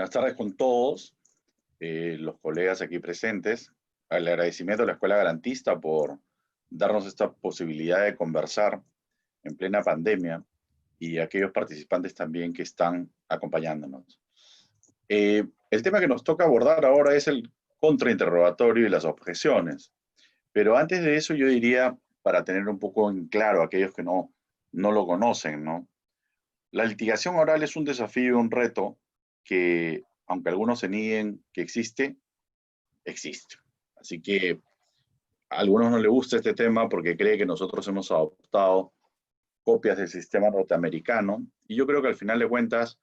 Buenas tardes con todos, los colegas aquí presentes. El agradecimiento a la Escuela Garantista por darnos esta posibilidad de conversar en plena pandemia y a aquellos participantes también que están acompañándonos. El tema que nos toca abordar ahora es el contrainterrogatorio y las objeciones. Pero antes de eso yo diría, para tener un poco en claro a aquellos que no lo conocen, ¿no? La litigación oral es un desafío y un reto que, aunque algunos se nieguen que existe, existe. Así que a algunos no les gusta este tema porque cree que nosotros hemos adoptado copias del sistema norteamericano. Y yo creo que al final de cuentas,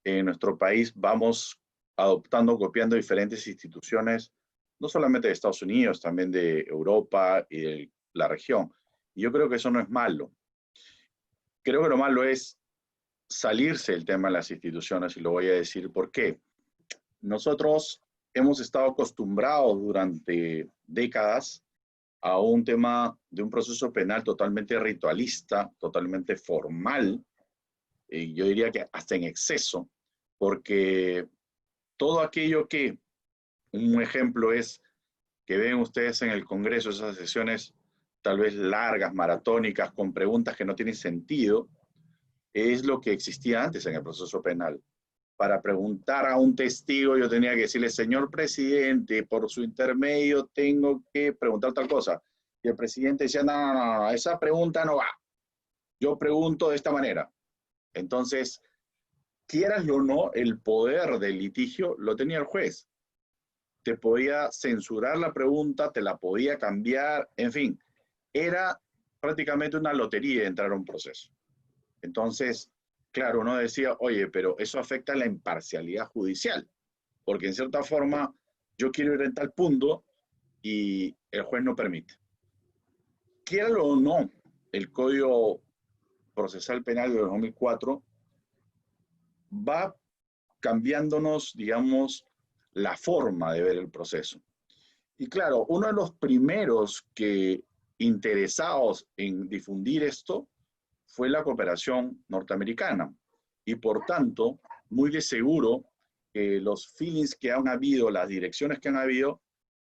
en nuestro país vamos adoptando, copiando diferentes instituciones, no solamente de Estados Unidos, también de Europa y de la región. Y yo creo que eso no es malo. Creo que lo malo es salirse del tema de las instituciones y lo voy a decir por qué. Nosotros hemos estado acostumbrados durante décadas a un tema de un proceso penal totalmente ritualista, totalmente formal, y yo diría que hasta en exceso, porque todo aquello que, un ejemplo es que ven ustedes en el Congreso, esas sesiones tal vez largas, maratónicas, con preguntas que no tienen sentido, es lo que existía antes en el proceso penal. Para preguntar a un testigo, yo tenía que decirle, señor presidente, por su intermedio tengo que preguntar tal cosa. Y el presidente decía, no, esa pregunta no va. Yo pregunto de esta manera. Entonces, quieras o no, el poder del litigio lo tenía el juez. Te podía censurar la pregunta, te la podía cambiar, en fin, era prácticamente una lotería entrar a un proceso. Entonces, claro, uno decía, oye, pero eso afecta a la imparcialidad judicial, porque en cierta forma yo quiero ir en tal punto y el juez no permite. Quiera o no, el Código Procesal Penal de 2004 va cambiándonos, digamos, la forma de ver el proceso. Y claro, uno de los primeros que interesados en difundir esto fue la cooperación norteamericana. Y por tanto, muy de seguro que los feelings que han habido, las direcciones que han habido,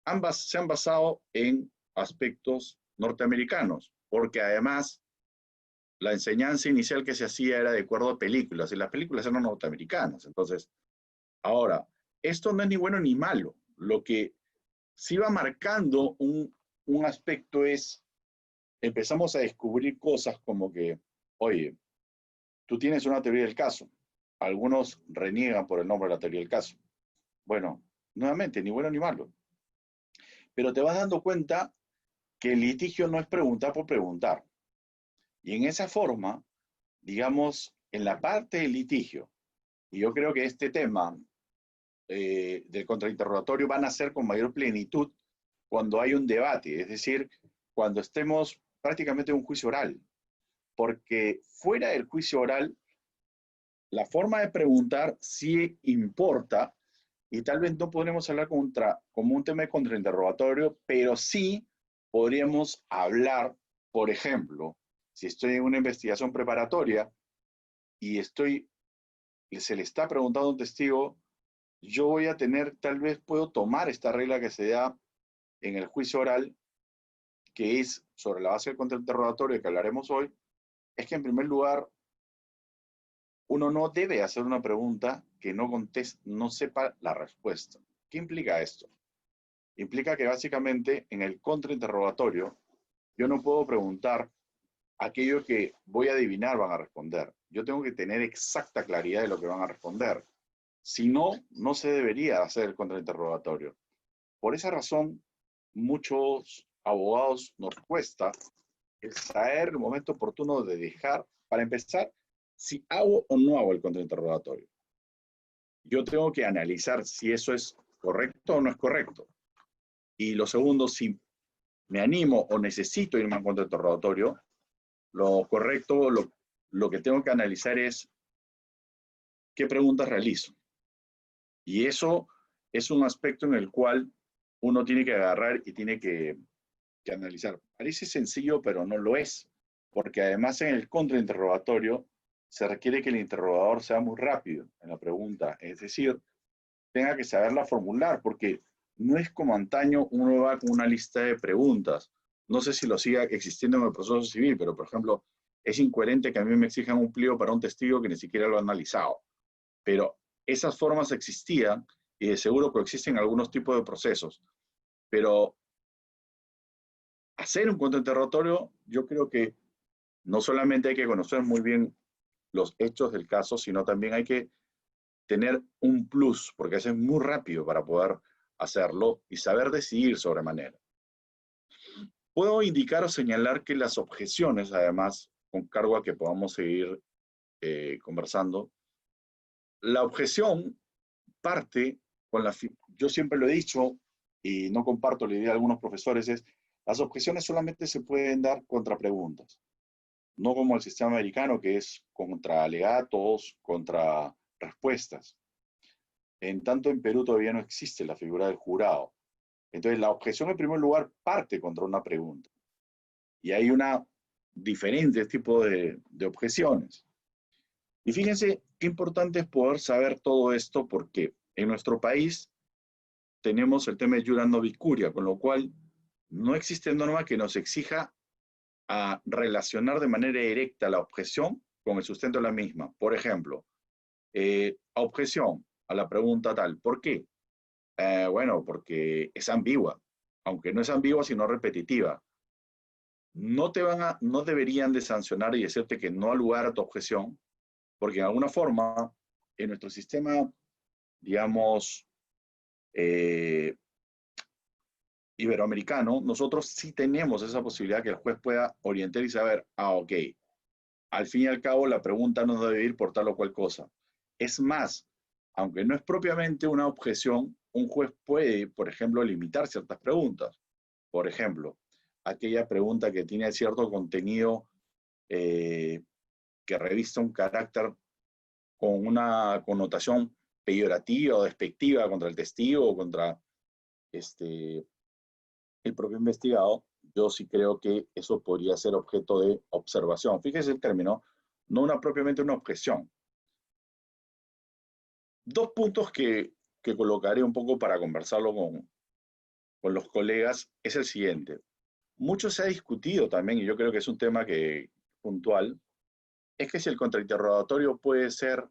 ambas se han basado en aspectos norteamericanos, porque además la enseñanza inicial que se hacía era de acuerdo a películas, y las películas eran norteamericanas. Entonces, ahora, esto no es ni bueno ni malo. Lo que sí va marcando un aspecto es, empezamos a descubrir cosas como que, oye, tú tienes una teoría del caso. Algunos reniegan por el nombre de la teoría del caso. Bueno, nuevamente, ni bueno ni malo. Pero te vas dando cuenta que el litigio no es preguntar por preguntar. Y en esa forma, digamos, en la parte del litigio, y yo creo que este tema del contrainterrogatorio van a ser con mayor plenitud cuando hay un debate, es decir, cuando estemos prácticamente en un juicio oral. Porque fuera del juicio oral, la forma de preguntar sí importa y tal vez no podremos hablar como un tema de contrainterrogatorio, pero sí podríamos hablar, por ejemplo, si estoy en una investigación preparatoria y se le está preguntando a un testigo, yo voy a tener, tal vez puedo tomar esta regla que se da en el juicio oral, que es sobre la base del contrainterrogatorio que hablaremos hoy, es que en primer lugar uno no debe hacer una pregunta que no sepa la respuesta. ¿Qué implica esto? Implica que básicamente en el contrainterrogatorio yo no puedo preguntar aquello que voy a adivinar van a responder. Yo tengo que tener exacta claridad de lo que van a responder. Si no, no se debería hacer el contrainterrogatorio. Por esa razón, muchos abogados nos cuesta el saber el momento oportuno de dejar, para empezar, si hago o no hago el contrainterrogatorio. Yo tengo que analizar si eso es correcto o no es correcto. Y lo segundo, si me animo o necesito irme a un contrainterrogatorio, lo correcto, lo que tengo que analizar es qué preguntas realizo. Y eso es un aspecto en el cual uno tiene que agarrar y tiene que analizar. Parece sencillo, pero no lo es. Porque además en el contrainterrogatorio se requiere que el interrogador sea muy rápido en la pregunta, es decir, tenga que saberla formular, porque no es como antaño uno va con una lista de preguntas. No sé si lo siga existiendo en el proceso civil, pero por ejemplo, es incoherente que a mí me exijan un pliego para un testigo que ni siquiera lo ha analizado. Pero esas formas existían y de seguro coexisten algunos tipos de procesos. Pero hacer un contrainterrogatorio, yo creo que no solamente hay que conocer muy bien los hechos del caso, sino también hay que tener un plus, porque eso es muy rápido para poder hacerlo y saber decidir sobre manera. Puedo indicar o señalar que las objeciones, además, con cargo a que podamos seguir conversando, la objeción parte con la... Yo siempre lo he dicho, y no comparto la idea de algunos profesores, es las objeciones solamente se pueden dar contra preguntas, no como el sistema americano, que es contra alegatos, contra respuestas. En tanto, en Perú todavía no existe la figura del jurado. Entonces, la objeción en primer lugar parte contra una pregunta. Y hay una diferente tipo de objeciones. Y fíjense qué importante es poder saber todo esto porque en nuestro país tenemos el tema de Iura no Vicuria, con lo cual no existe norma que nos exija a relacionar de manera directa la objeción con el sustento de la misma. Por ejemplo, objeción a la pregunta tal, ¿por qué? Bueno, porque es ambigua, aunque no es ambigua, sino repetitiva. No deberían de sancionar y decirte que no al lugar a tu objeción, porque en alguna forma, en nuestro sistema, digamos, eh, iberoamericano, nosotros sí tenemos esa posibilidad que el juez pueda orientar y saber, ok, al fin y al cabo la pregunta no debe ir por tal o cual cosa. Es más, aunque no es propiamente una objeción, un juez puede, por ejemplo, limitar ciertas preguntas. Por ejemplo, aquella pregunta que tiene cierto contenido eh, que revista un carácter con una connotación peyorativa o despectiva contra el testigo o contra el propio investigado, yo sí creo que eso podría ser objeto de observación. Fíjese el término, no propiamente una objeción. Dos puntos que colocaré un poco para conversarlo con los colegas es el siguiente. Mucho se ha discutido también, y yo creo que es un tema que puntual, es que si el contrainterrogatorio puede ser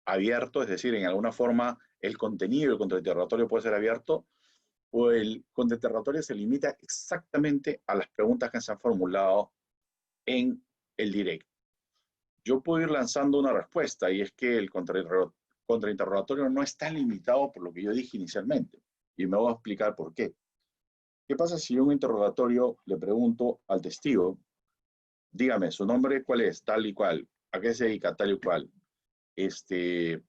abierto, es decir, en alguna forma el contenido del contrainterrogatorio puede ser abierto, o el contrainterrogatorio se limita exactamente a las preguntas que se han formulado en el directo. Yo puedo ir lanzando una respuesta y es que el contrainterrogatorio no está limitado por lo que yo dije inicialmente. Y me voy a explicar por qué. ¿Qué pasa si yo en un interrogatorio le pregunto al testigo, dígame, su nombre cuál es, tal y cual, a qué se dedica, tal y cual? Este,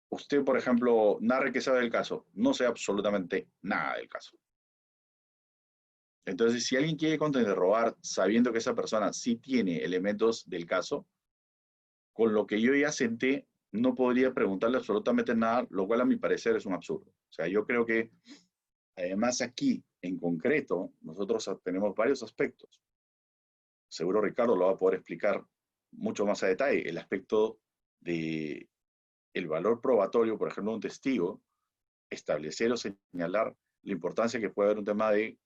usted, por ejemplo, narre qué sabe del caso. No sé absolutamente nada del caso. Entonces, si alguien quiere contrainterrogar sabiendo que esa persona sí tiene elementos del caso, con lo que yo ya senté, no podría preguntarle absolutamente nada, lo cual a mi parecer es un absurdo. O sea, yo creo que además aquí, en concreto, nosotros tenemos varios aspectos. Seguro Ricardo lo va a poder explicar mucho más a detalle. El aspecto de el valor probatorio, por ejemplo, de un testigo, establecer o señalar la importancia que puede haber un tema de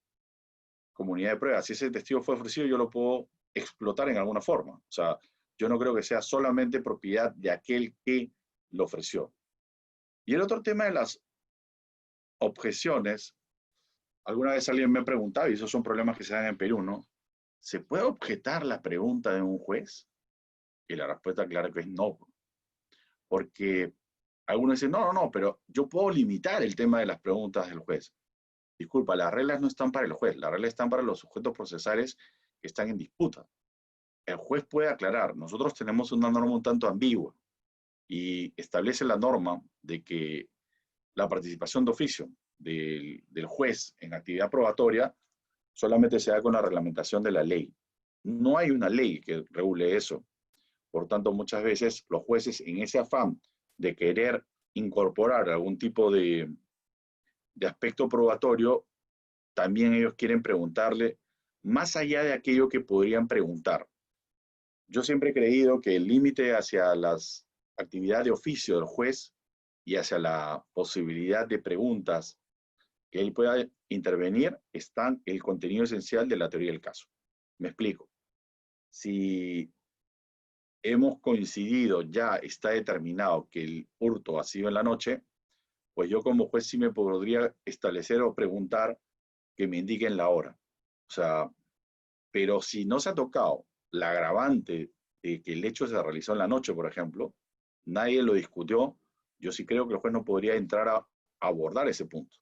comunidad de pruebas. Si ese testigo fue ofrecido, yo lo puedo explotar en alguna forma. O sea, yo no creo que sea solamente propiedad de aquel que lo ofreció. Y el otro tema de las objeciones, alguna vez alguien me ha preguntado, y esos son problemas que se dan en Perú, ¿no? ¿Se puede objetar la pregunta de un juez? Y la respuesta clara que es no. Porque algunos dicen, no, pero yo puedo limitar el tema de las preguntas del juez. Disculpa, las reglas no están para el juez, las reglas están para los sujetos procesales que están en disputa. El juez puede aclarar, nosotros tenemos una norma un tanto ambigua y establece la norma de que la participación de oficio del juez en actividad probatoria solamente se da con la reglamentación de la ley. No hay una ley que regule eso. Por tanto, muchas veces los jueces en ese afán de querer incorporar algún tipo de aspecto probatorio, también ellos quieren preguntarle más allá de aquello que podrían preguntar. Yo siempre he creído que el límite hacia las actividades de oficio del juez y hacia la posibilidad de preguntas que él pueda intervenir está en el contenido esencial de la teoría del caso. Me explico. Si hemos coincidido, ya está determinado que el hurto ha sido en la noche, pues yo como juez sí me podría establecer o preguntar que me indiquen la hora. O sea, pero si no se ha tocado la agravante de que el hecho se realizó en la noche, por ejemplo, nadie lo discutió, yo sí creo que el juez no podría entrar a abordar ese punto.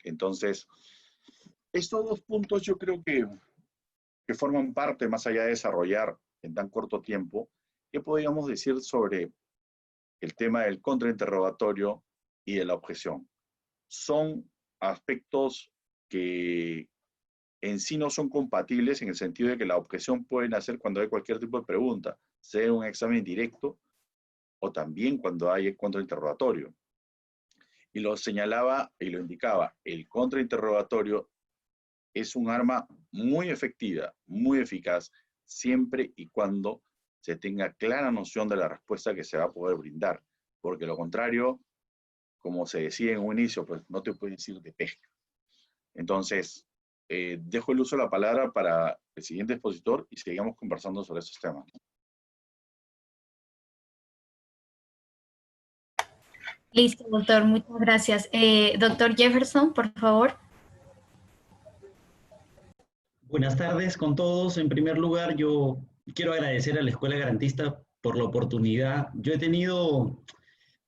Entonces, estos dos puntos yo creo que forman parte, más allá de desarrollar en tan corto tiempo, ¿qué podríamos decir sobre el tema del contrainterrogatorio y de la objeción? Son aspectos que en sí no son compatibles en el sentido de que la objeción pueden hacer cuando hay cualquier tipo de pregunta, sea un examen directo o también cuando hay el contrainterrogatorio. Y lo señalaba y lo indicaba, el contrainterrogatorio es un arma muy efectiva, muy eficaz, siempre y cuando se tenga clara noción de la respuesta que se va a poder brindar, porque lo contrario, como se decía en un inicio, pues no te puedes ir de pesca. Entonces, dejo el uso de la palabra para el siguiente expositor y sigamos conversando sobre estos temas. Listo, doctor, muchas gracias. Doctor Jefferson, por favor. Buenas tardes con todos. En primer lugar, yo quiero agradecer a la Escuela Garantista por la oportunidad. Yo he tenido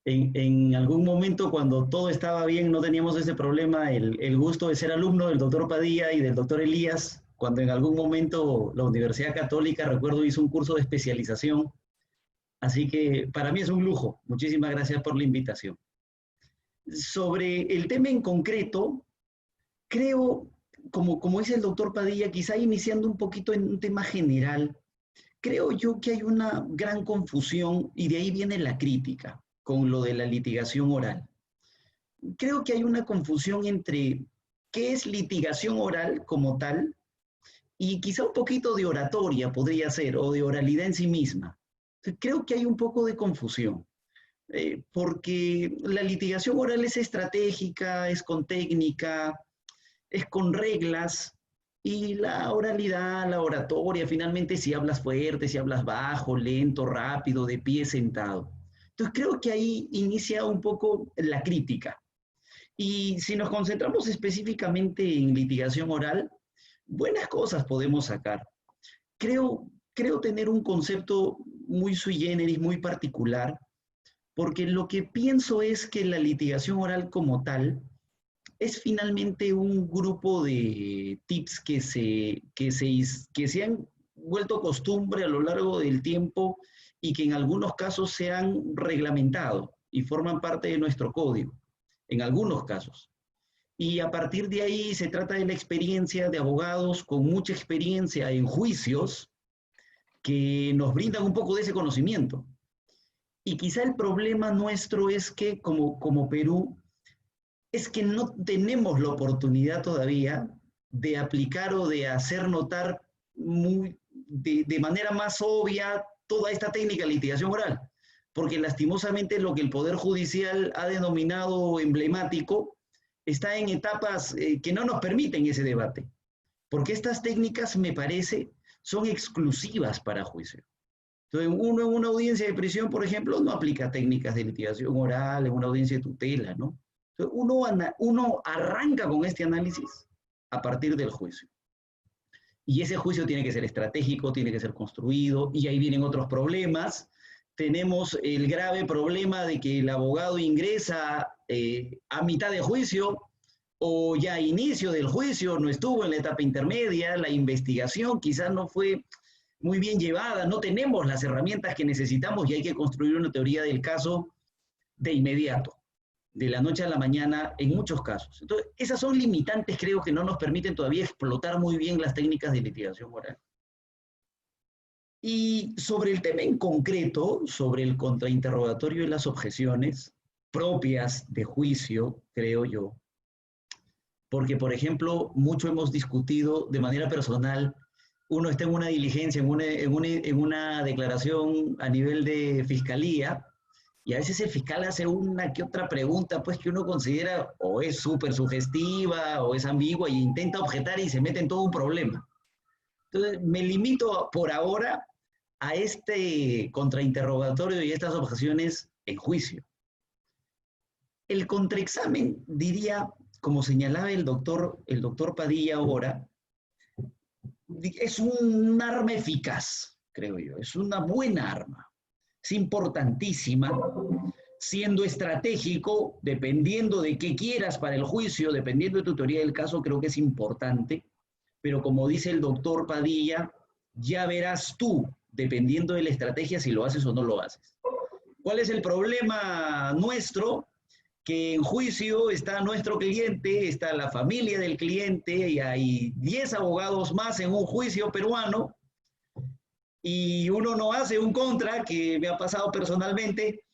en algún momento, cuando todo estaba bien, no teníamos ese problema, el gusto de ser alumno del doctor Padilla y del doctor Elías, cuando en algún momento la Universidad Católica, recuerdo, hizo un curso de especialización. Así que para mí es un lujo. Muchísimas gracias por la invitación. Sobre el tema en concreto, creo, como dice el doctor Padilla, quizá iniciando un poquito en un tema general, creo yo que hay una gran confusión y de ahí viene la crítica con lo de la litigación oral. Creo que hay una confusión entre qué es litigación oral como tal y quizá un poquito de oratoria podría ser, o de oralidad en sí misma. Creo que hay un poco de confusión, porque la litigación oral es estratégica, es con técnica, es con reglas, y la oralidad, la oratoria, finalmente si hablas fuerte, si hablas bajo, lento, rápido, de pie, sentado. Entonces creo que ahí inicia un poco la crítica. Y si nos concentramos específicamente en litigación oral, buenas cosas podemos sacar. Creo tener un concepto muy sui generis, muy particular, porque lo que pienso es que la litigación oral como tal es finalmente un grupo de tips que se han vuelto costumbre a lo largo del tiempo y que en algunos casos se han reglamentado y forman parte de nuestro código, en algunos casos. Y a partir de ahí se trata de la experiencia de abogados con mucha experiencia en juicios que nos brindan un poco de ese conocimiento. Y quizá el problema nuestro es que como Perú, es que no tenemos la oportunidad todavía de aplicar o de hacer notar de manera más obvia toda esta técnica de litigación oral, porque lastimosamente lo que el Poder Judicial ha denominado emblemático está en etapas que no nos permiten ese debate, porque estas técnicas, me parece, son exclusivas para juicio. Entonces, uno en una audiencia de prisión, por ejemplo, no aplica técnicas de litigación oral, en una audiencia de tutela, ¿no? Entonces, uno arranca con este análisis a partir del juicio. Y ese juicio tiene que ser estratégico, tiene que ser construido, y ahí vienen otros problemas. Tenemos el grave problema de que el abogado ingresa a mitad de juicio o ya a inicio del juicio, no estuvo en la etapa intermedia, la investigación quizás no fue muy bien llevada, no tenemos las herramientas que necesitamos y hay que construir una teoría del caso de inmediato, de la noche a la mañana, en muchos casos. Entonces, esas son limitantes, creo, que no nos permiten todavía explotar muy bien las técnicas de litigación oral. Y sobre el tema en concreto, sobre el contrainterrogatorio y las objeciones propias de juicio, creo yo, porque, por ejemplo, mucho hemos discutido de manera personal uno está en una diligencia, en una declaración a nivel de fiscalía, y a veces el fiscal hace una que otra pregunta, pues que uno considera o es súper sugestiva o es ambigua, y intenta objetar y se mete en todo un problema. Entonces, me limito por ahora a este contrainterrogatorio y estas objeciones en juicio. El contraexamen, diría, como señalaba el doctor Padilla ahora, es un arma eficaz, creo yo, es una buena arma, es importantísima, siendo estratégico, dependiendo de qué quieras para el juicio, dependiendo de tu teoría del caso, creo que es importante, pero como dice el doctor Padilla, ya verás tú, dependiendo de la estrategia, si lo haces o no lo haces. ¿Cuál es el problema nuestro? Que en juicio está nuestro cliente, está la familia del cliente, y hay 10 abogados más en un juicio peruano, y uno no hace un contra, que me ha pasado personalmente,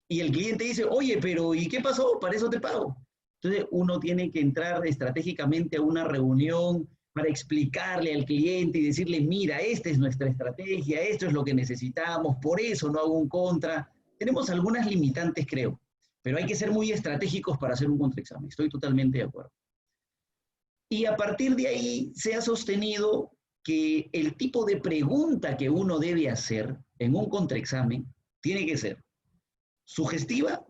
y el cliente dice, oye, pero ¿y qué pasó? Para eso te pago. Entonces uno tiene que entrar estratégicamente a una reunión para explicarle al cliente y decirle, mira, esta es nuestra estrategia, esto es lo que necesitamos, por eso no hago un contra. Tenemos algunas limitantes, creo, pero hay que ser muy estratégicos para hacer un contraexamen. Estoy totalmente de acuerdo. Y a partir de ahí se ha sostenido que el tipo de pregunta que uno debe hacer en un contraexamen tiene que ser sugestiva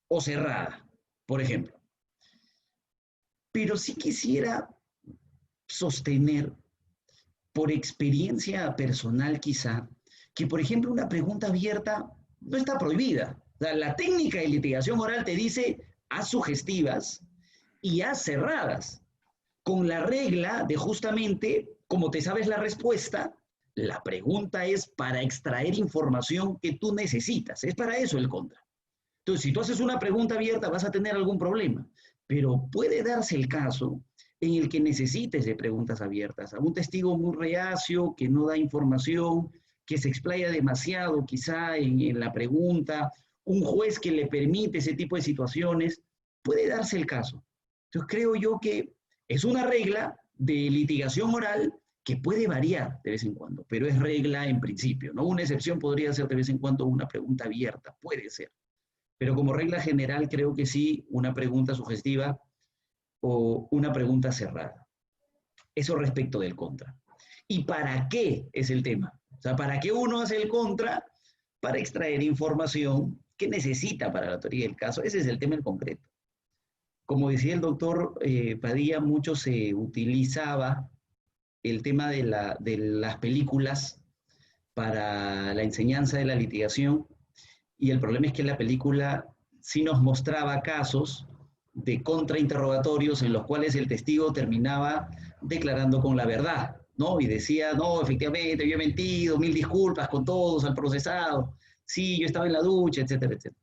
o cerrada, por ejemplo. Pero sí quisiera sostener, por experiencia personal quizá, que por ejemplo una pregunta abierta no está prohibida. O sea, la técnica de litigación oral te dice haz sugestivas y haz cerradas, con la regla de justamente, como te sabes la respuesta, la pregunta es para extraer información que tú necesitas. Es para eso el contra. Entonces, si tú haces una pregunta abierta, vas a tener algún problema, pero puede darse el caso en el que necesites de preguntas abiertas. A un testigo muy reacio, que no da información, que se explaya demasiado quizá en la pregunta, un juez que le permite ese tipo de situaciones, puede darse el caso. Entonces creo yo que es una regla de litigación oral que puede variar de vez en cuando, pero es regla en principio, ¿no? Una excepción podría ser de vez en cuando una pregunta abierta, puede ser. Pero como regla general creo que sí, una pregunta sugestiva o una pregunta cerrada. Eso respecto del contra. ¿Y para qué es el tema? O sea, ¿para qué uno hace el contra? Para extraer información que necesita para la teoría del caso. Ese es el tema en concreto. Como decía el doctor Padilla, mucho se utilizaba el tema de las películas para la enseñanza de la litigación, y el problema es que la película sí nos mostraba casos de contrainterrogatorios en los cuales el testigo terminaba declarando con la verdad, ¿no? Y decía, no, efectivamente, yo he mentido, 1000 disculpas con todos, al procesado, sí, yo estaba en la ducha, etcétera, etcétera.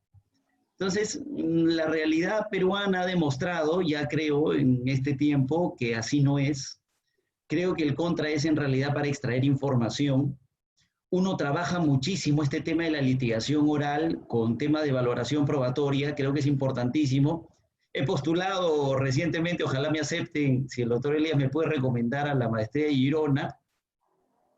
Entonces, la realidad peruana ha demostrado, ya creo, en este tiempo, que así no es. Creo que el contra es en realidad para extraer información. Uno trabaja muchísimo este tema de la litigación oral con tema de valoración probatoria, creo que es importantísimo. He postulado recientemente, ojalá me acepten, si el doctor Elías me puede recomendar a la maestría de Girona,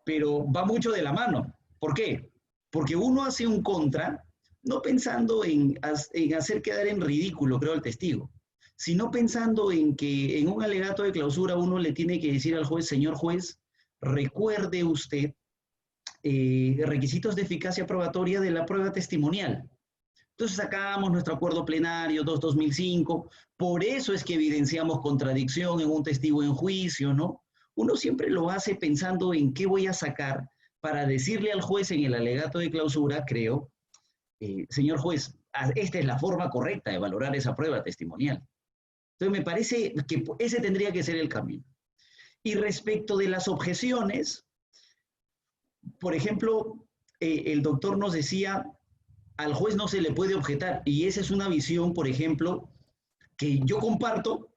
pero va mucho de la mano. ¿Por qué? Porque uno hace un contra, no pensando en hacer quedar en ridículo, creo, al testigo, sino pensando en que en un alegato de clausura uno le tiene que decir al juez, señor juez, recuerde usted requisitos de eficacia probatoria de la prueba testimonial. Entonces sacamos nuestro acuerdo plenario 2-2005, por eso es que evidenciamos contradicción en un testigo en juicio, ¿no? Uno siempre lo hace pensando en qué voy a sacar para decirle al juez en el alegato de clausura, creo, señor juez, esta es la forma correcta de valorar esa prueba testimonial. Entonces me parece que ese tendría que ser el camino. Y respecto de las objeciones, por ejemplo, el doctor nos decía, al juez no se le puede objetar, y esa es una visión, por ejemplo, que yo comparto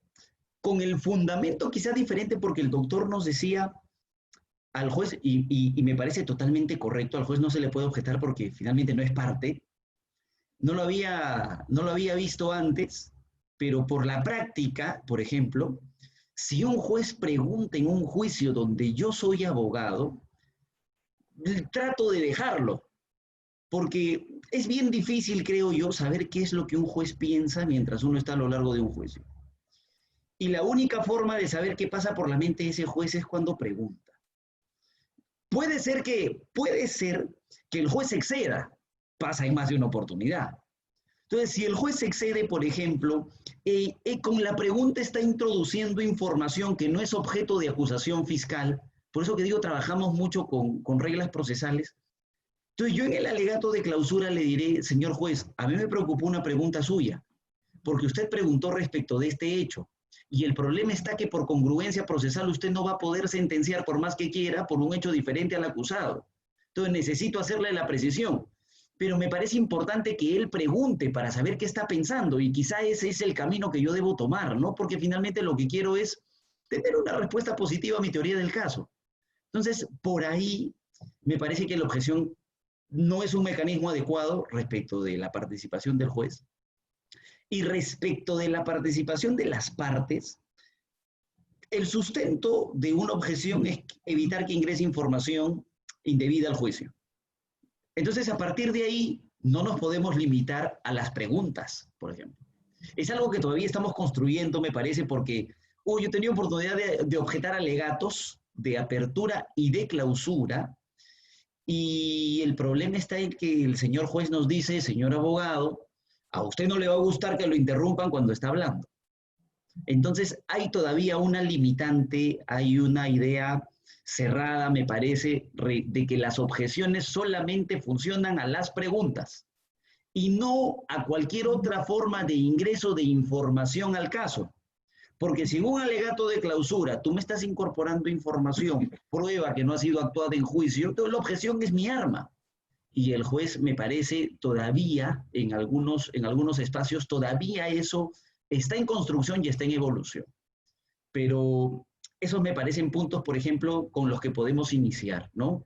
con el fundamento quizás diferente, porque el doctor nos decía al juez, y me parece totalmente correcto, al juez no se le puede objetar porque finalmente no es parte. No lo había visto antes, pero por la práctica, por ejemplo, si un juez pregunta en un juicio donde yo soy abogado, trato de dejarlo, porque es bien difícil, creo yo, saber qué es lo que un juez piensa mientras uno está a lo largo de un juicio. Y la única forma de saber qué pasa por la mente de ese juez es cuando pregunta. Puede ser que el juez exceda, pasa en más de una oportunidad. Entonces, si el juez excede, por ejemplo, con la pregunta está introduciendo información que no es objeto de acusación fiscal, por eso que digo, trabajamos mucho con reglas procesales. Entonces, yo en el alegato de clausura le diré, señor juez, a mí me preocupó una pregunta suya, porque usted preguntó respecto de este hecho, y el problema está que por congruencia procesal usted no va a poder sentenciar por más que quiera por un hecho diferente al acusado. Entonces, necesito hacerle la precisión. Pero me parece importante que él pregunte para saber qué está pensando y quizá ese es el camino que yo debo tomar, ¿no? Porque finalmente lo que quiero es tener una respuesta positiva a mi teoría del caso. Entonces, por ahí me parece que la objeción no es un mecanismo adecuado respecto de la participación del juez. Y respecto de la participación de las partes, el sustento de una objeción es evitar que ingrese información indebida al juicio. Entonces, a partir de ahí, no nos podemos limitar a las preguntas, por ejemplo. Es algo que todavía estamos construyendo, me parece, porque yo he tenido oportunidad de objetar alegatos de apertura y de clausura, y el problema está en que el señor juez nos dice, señor abogado, a usted no le va a gustar que lo interrumpan cuando está hablando. Entonces, hay todavía una limitante, hay una idea cerrada, me parece, de que las objeciones solamente funcionan a las preguntas y no a cualquier otra forma de ingreso de información al caso. Porque si en un alegato de clausura tú me estás incorporando información, prueba que no ha sido actuada en juicio, entonces la objeción es mi arma. Y el juez, me parece, todavía, en algunos espacios, todavía eso está en construcción y está en evolución. Pero esos me parecen puntos, por ejemplo, con los que podemos iniciar, ¿no?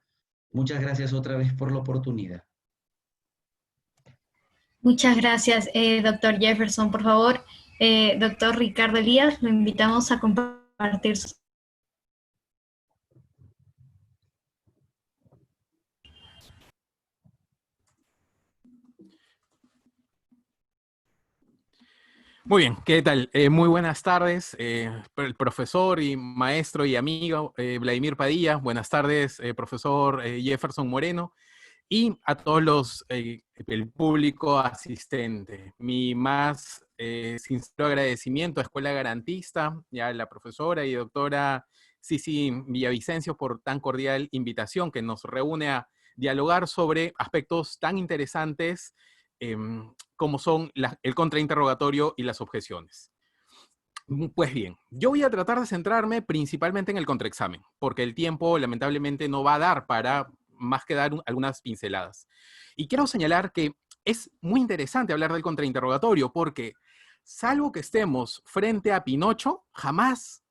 Muchas gracias otra vez por la oportunidad. Muchas gracias, doctor Jefferson. Por favor, doctor Ricardo Elías, lo invitamos a compartir su... Muy bien, ¿qué tal? Muy buenas tardes, el profesor y maestro y amigo Vladimir Padilla. Buenas tardes, profesor Jefferson Moreno, y a todos el público asistente. Mi más sincero agradecimiento a Escuela Garantista, y a la profesora y doctora Sisi Villavicencio por tan cordial invitación que nos reúne a dialogar sobre aspectos tan interesantes como son el contrainterrogatorio y las objeciones. Pues bien, yo voy a tratar de centrarme principalmente en el contraexamen, porque el tiempo lamentablemente no va a dar para más que dar algunas pinceladas. Y quiero señalar que es muy interesante hablar del contrainterrogatorio, porque salvo que estemos frente a Pinocho, jamás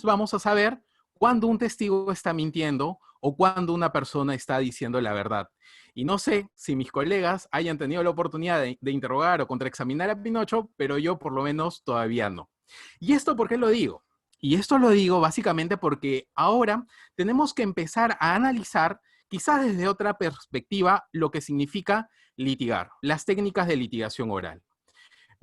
vamos a saber cuándo un testigo está mintiendo o cuándo una persona está diciendo la verdad. Y no sé si mis colegas hayan tenido la oportunidad de interrogar o contraexaminar a Pinocho, pero yo por lo menos todavía no. ¿Y esto por qué lo digo? Y esto lo digo básicamente porque ahora tenemos que empezar a analizar, quizás desde otra perspectiva, lo que significa litigar, las técnicas de litigación oral.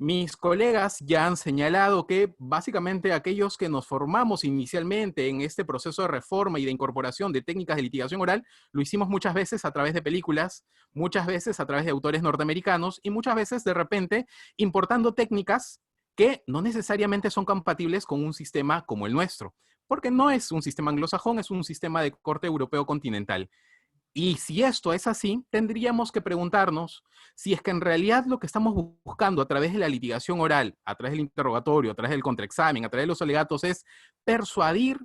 Mis colegas ya han señalado que básicamente aquellos que nos formamos inicialmente en este proceso de reforma y de incorporación de técnicas de litigación oral, lo hicimos muchas veces a través de películas, muchas veces a través de autores norteamericanos y muchas veces de repente importando técnicas que no necesariamente son compatibles con un sistema como el nuestro, porque no es un sistema anglosajón, es un sistema de corte europeo continental. Y si esto es así, tendríamos que preguntarnos si es que en realidad lo que estamos buscando a través de la litigación oral, a través del interrogatorio, a través del contraexamen, a través de los alegatos, es persuadir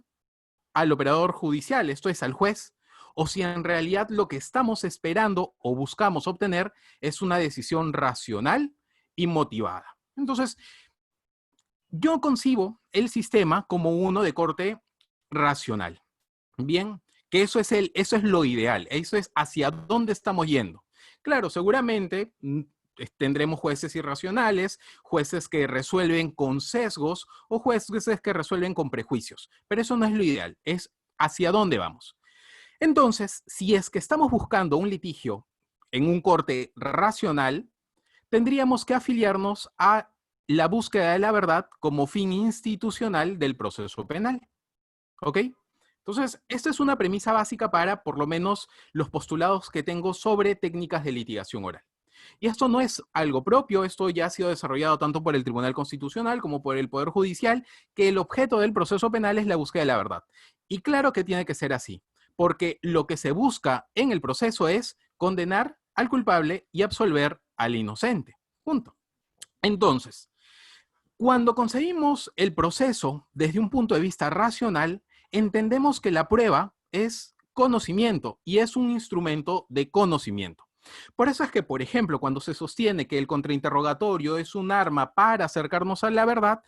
al operador judicial, esto es al juez, o si en realidad lo que estamos esperando o buscamos obtener es una decisión racional y motivada. Entonces, yo concibo el sistema como uno de corte racional. Bien, que eso es lo ideal, eso es hacia dónde estamos yendo. Claro, seguramente tendremos jueces irracionales, jueces que resuelven con sesgos o jueces que resuelven con prejuicios, pero eso no es lo ideal, es hacia dónde vamos. Entonces, si es que estamos buscando un litigio en un corte racional, tendríamos que afiliarnos a la búsqueda de la verdad como fin institucional del proceso penal. ¿Ok? Entonces, esta es una premisa básica para, por lo menos, los postulados que tengo sobre técnicas de litigación oral. Y esto no es algo propio, esto ya ha sido desarrollado tanto por el Tribunal Constitucional como por el Poder Judicial, que el objeto del proceso penal es la búsqueda de la verdad. Y claro que tiene que ser así, porque lo que se busca en el proceso es condenar al culpable y absolver al inocente. Punto. Entonces, cuando concebimos el proceso desde un punto de vista racional, entendemos que la prueba es conocimiento y es un instrumento de conocimiento. Por eso es que, por ejemplo, cuando se sostiene que el contrainterrogatorio es un arma para acercarnos a la verdad,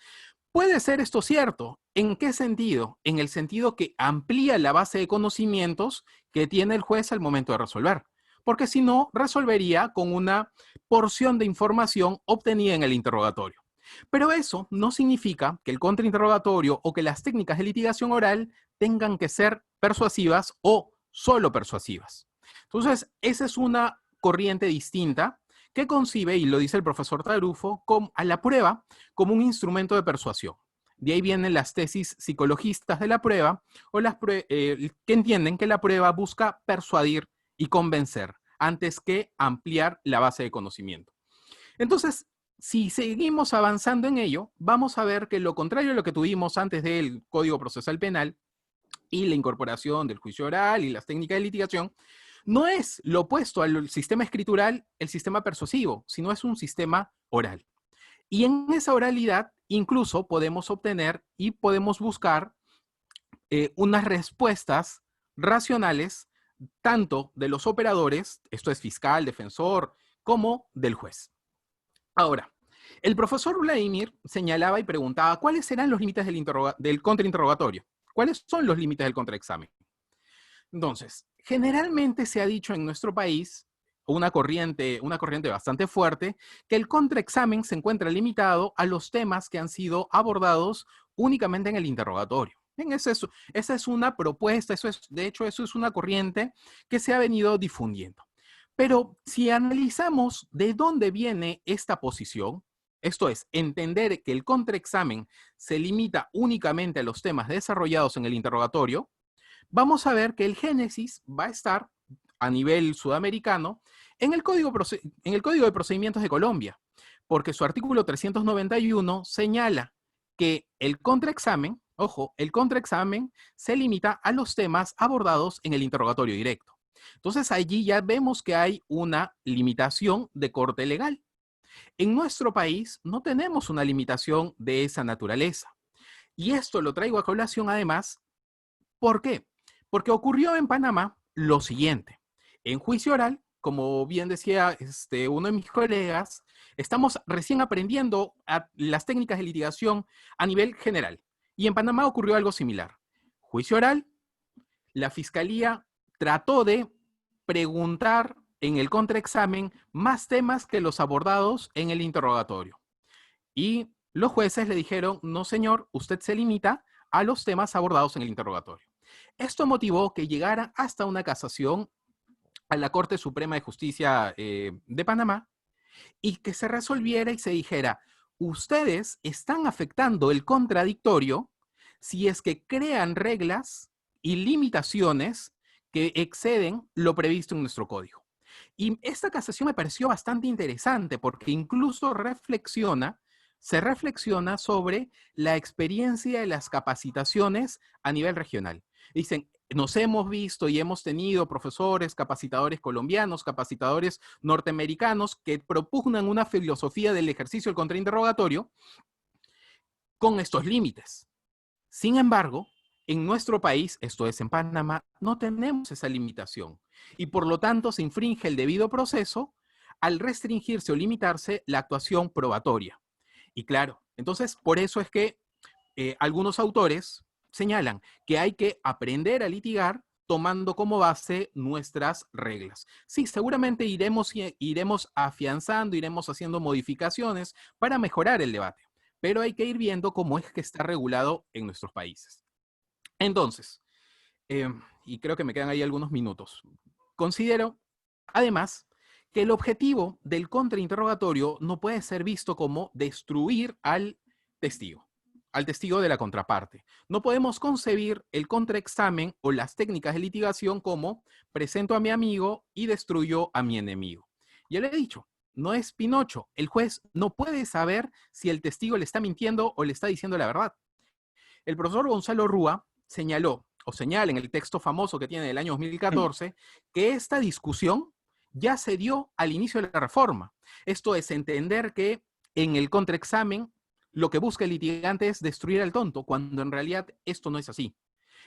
puede ser esto cierto. ¿En qué sentido? En el sentido que amplía la base de conocimientos que tiene el juez al momento de resolver. Porque si no, resolvería con una porción de información obtenida en el interrogatorio. Pero eso no significa que el contrainterrogatorio o que las técnicas de litigación oral tengan que ser persuasivas o solo persuasivas. Entonces, esa es una corriente distinta que concibe, y lo dice el profesor Tarufo, a la prueba como un instrumento de persuasión. De ahí vienen las tesis psicologistas de la prueba, o que entienden que la prueba busca persuadir y convencer antes que ampliar la base de conocimiento. Entonces, si seguimos avanzando en ello, vamos a ver que lo contrario a lo que tuvimos antes del Código Procesal Penal y la incorporación del juicio oral y las técnicas de litigación, no es lo opuesto al sistema escritural, el sistema persuasivo, sino es un sistema oral. Y en esa oralidad incluso podemos obtener y podemos buscar unas respuestas racionales tanto de los operadores, esto es fiscal, defensor, como del juez. Ahora, el profesor Vladimir señalaba y preguntaba cuáles serán los límites del contrainterrogatorio. ¿Cuáles son los límites del contraexamen? Entonces, generalmente se ha dicho en nuestro país, una corriente bastante fuerte, que el contraexamen se encuentra limitado a los temas que han sido abordados únicamente en el interrogatorio. Bien, esa es una propuesta, de hecho, eso es una corriente que se ha venido difundiendo. Pero si analizamos de dónde viene esta posición, esto es, entender que el contraexamen se limita únicamente a los temas desarrollados en el interrogatorio, vamos a ver que el génesis va a estar a nivel sudamericano en el Código de Procedimientos de Colombia, porque su artículo 391 señala que el contraexamen, ojo, el contraexamen se limita a los temas abordados en el interrogatorio directo. Entonces allí ya vemos que hay una limitación de corte legal. En nuestro país no tenemos una limitación de esa naturaleza. Y esto lo traigo a colación además, ¿por qué? Porque ocurrió en Panamá lo siguiente. En juicio oral, como bien decía uno de mis colegas, estamos recién aprendiendo las técnicas de litigación a nivel general. Y en Panamá ocurrió algo similar. Juicio oral, la fiscalía trató de preguntar en el contraexamen más temas que los abordados en el interrogatorio. Y los jueces le dijeron, no señor, usted se limita a los temas abordados en el interrogatorio. Esto motivó que llegara hasta una casación a la Corte Suprema de Justicia de Panamá y que se resolviera y se dijera, ustedes están afectando el contradictorio si es que crean reglas y limitaciones que exceden lo previsto en nuestro código. Y esta casación me pareció bastante interesante porque incluso se reflexiona sobre la experiencia de las capacitaciones a nivel regional. Dicen, nos hemos visto y hemos tenido profesores, capacitadores colombianos, capacitadores norteamericanos que propugnan una filosofía del ejercicio del contrainterrogatorio con estos límites. Sin embargo, en nuestro país, esto es en Panamá, no tenemos esa limitación y por lo tanto se infringe el debido proceso al restringirse o limitarse la actuación probatoria. Y claro, entonces por eso es que algunos autores señalan que hay que aprender a litigar tomando como base nuestras reglas. Sí, seguramente iremos afianzando, iremos haciendo modificaciones para mejorar el debate, pero hay que ir viendo cómo es que está regulado en nuestros países. Entonces, y creo que me quedan ahí algunos minutos. Considero, además, que el objetivo del contrainterrogatorio no puede ser visto como destruir al testigo de la contraparte. No podemos concebir el contraexamen o las técnicas de litigación como presento a mi amigo y destruyo a mi enemigo. Ya le he dicho, no es Pinocho. El juez no puede saber si el testigo le está mintiendo o le está diciendo la verdad. El profesor Gonzalo Rúa señala en el texto famoso que tiene del año 2014 que esta discusión ya se dio al inicio de la reforma. Esto es entender que en el contraexamen lo que busca el litigante es destruir al tonto, cuando en realidad esto no es así.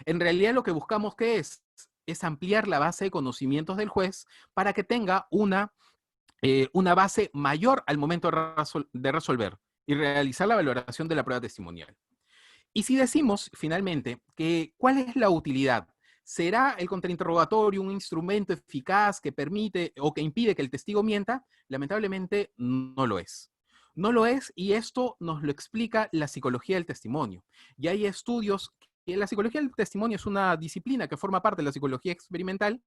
En realidad lo que buscamos que es ampliar la base de conocimientos del juez para que tenga una base mayor al momento de resolver y realizar la valoración de la prueba testimonial. Y si decimos, finalmente, que ¿cuál es la utilidad? ¿Será el contrainterrogatorio un instrumento eficaz que permite o que impide que el testigo mienta? Lamentablemente no lo es. No lo es, y esto nos lo explica la psicología del testimonio. Y hay estudios que la psicología del testimonio es una disciplina que forma parte de la psicología experimental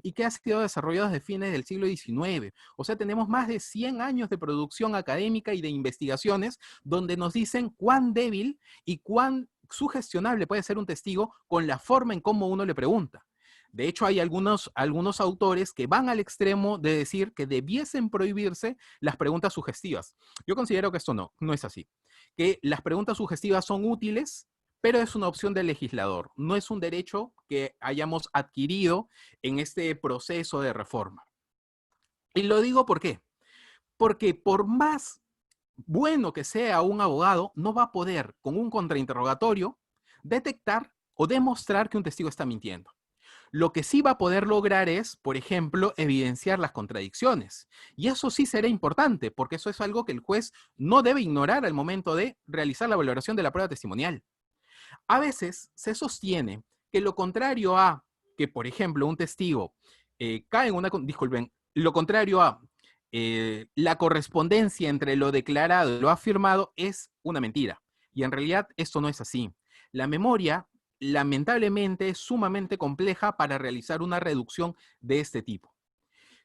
y que ha sido desarrollada desde fines del siglo XIX. O sea, tenemos más de 100 años de producción académica y de investigaciones donde nos dicen cuán débil y cuán sugestionable puede ser un testigo con la forma en cómo uno le pregunta. De hecho, hay algunos autores que van al extremo de decir que debiesen prohibirse las preguntas sugestivas. Yo considero que esto no es así. Que las preguntas sugestivas son útiles, pero es una opción del legislador. No es un derecho que hayamos adquirido en este proceso de reforma. Y lo digo ¿por qué? Porque por más bueno que sea un abogado, no va a poder, con un contrainterrogatorio, detectar o demostrar que un testigo está mintiendo. Lo que sí va a poder lograr es, por ejemplo, evidenciar las contradicciones. Y eso sí será importante, porque eso es algo que el juez no debe ignorar al momento de realizar la valoración de la prueba testimonial. A veces se sostiene que lo contrario a que, por ejemplo, un testigo cae en una... Disculpen, lo contrario a la correspondencia entre lo declarado y lo afirmado es una mentira. Y en realidad esto no es así. La memoria, lamentablemente, es sumamente compleja para realizar una reducción de este tipo.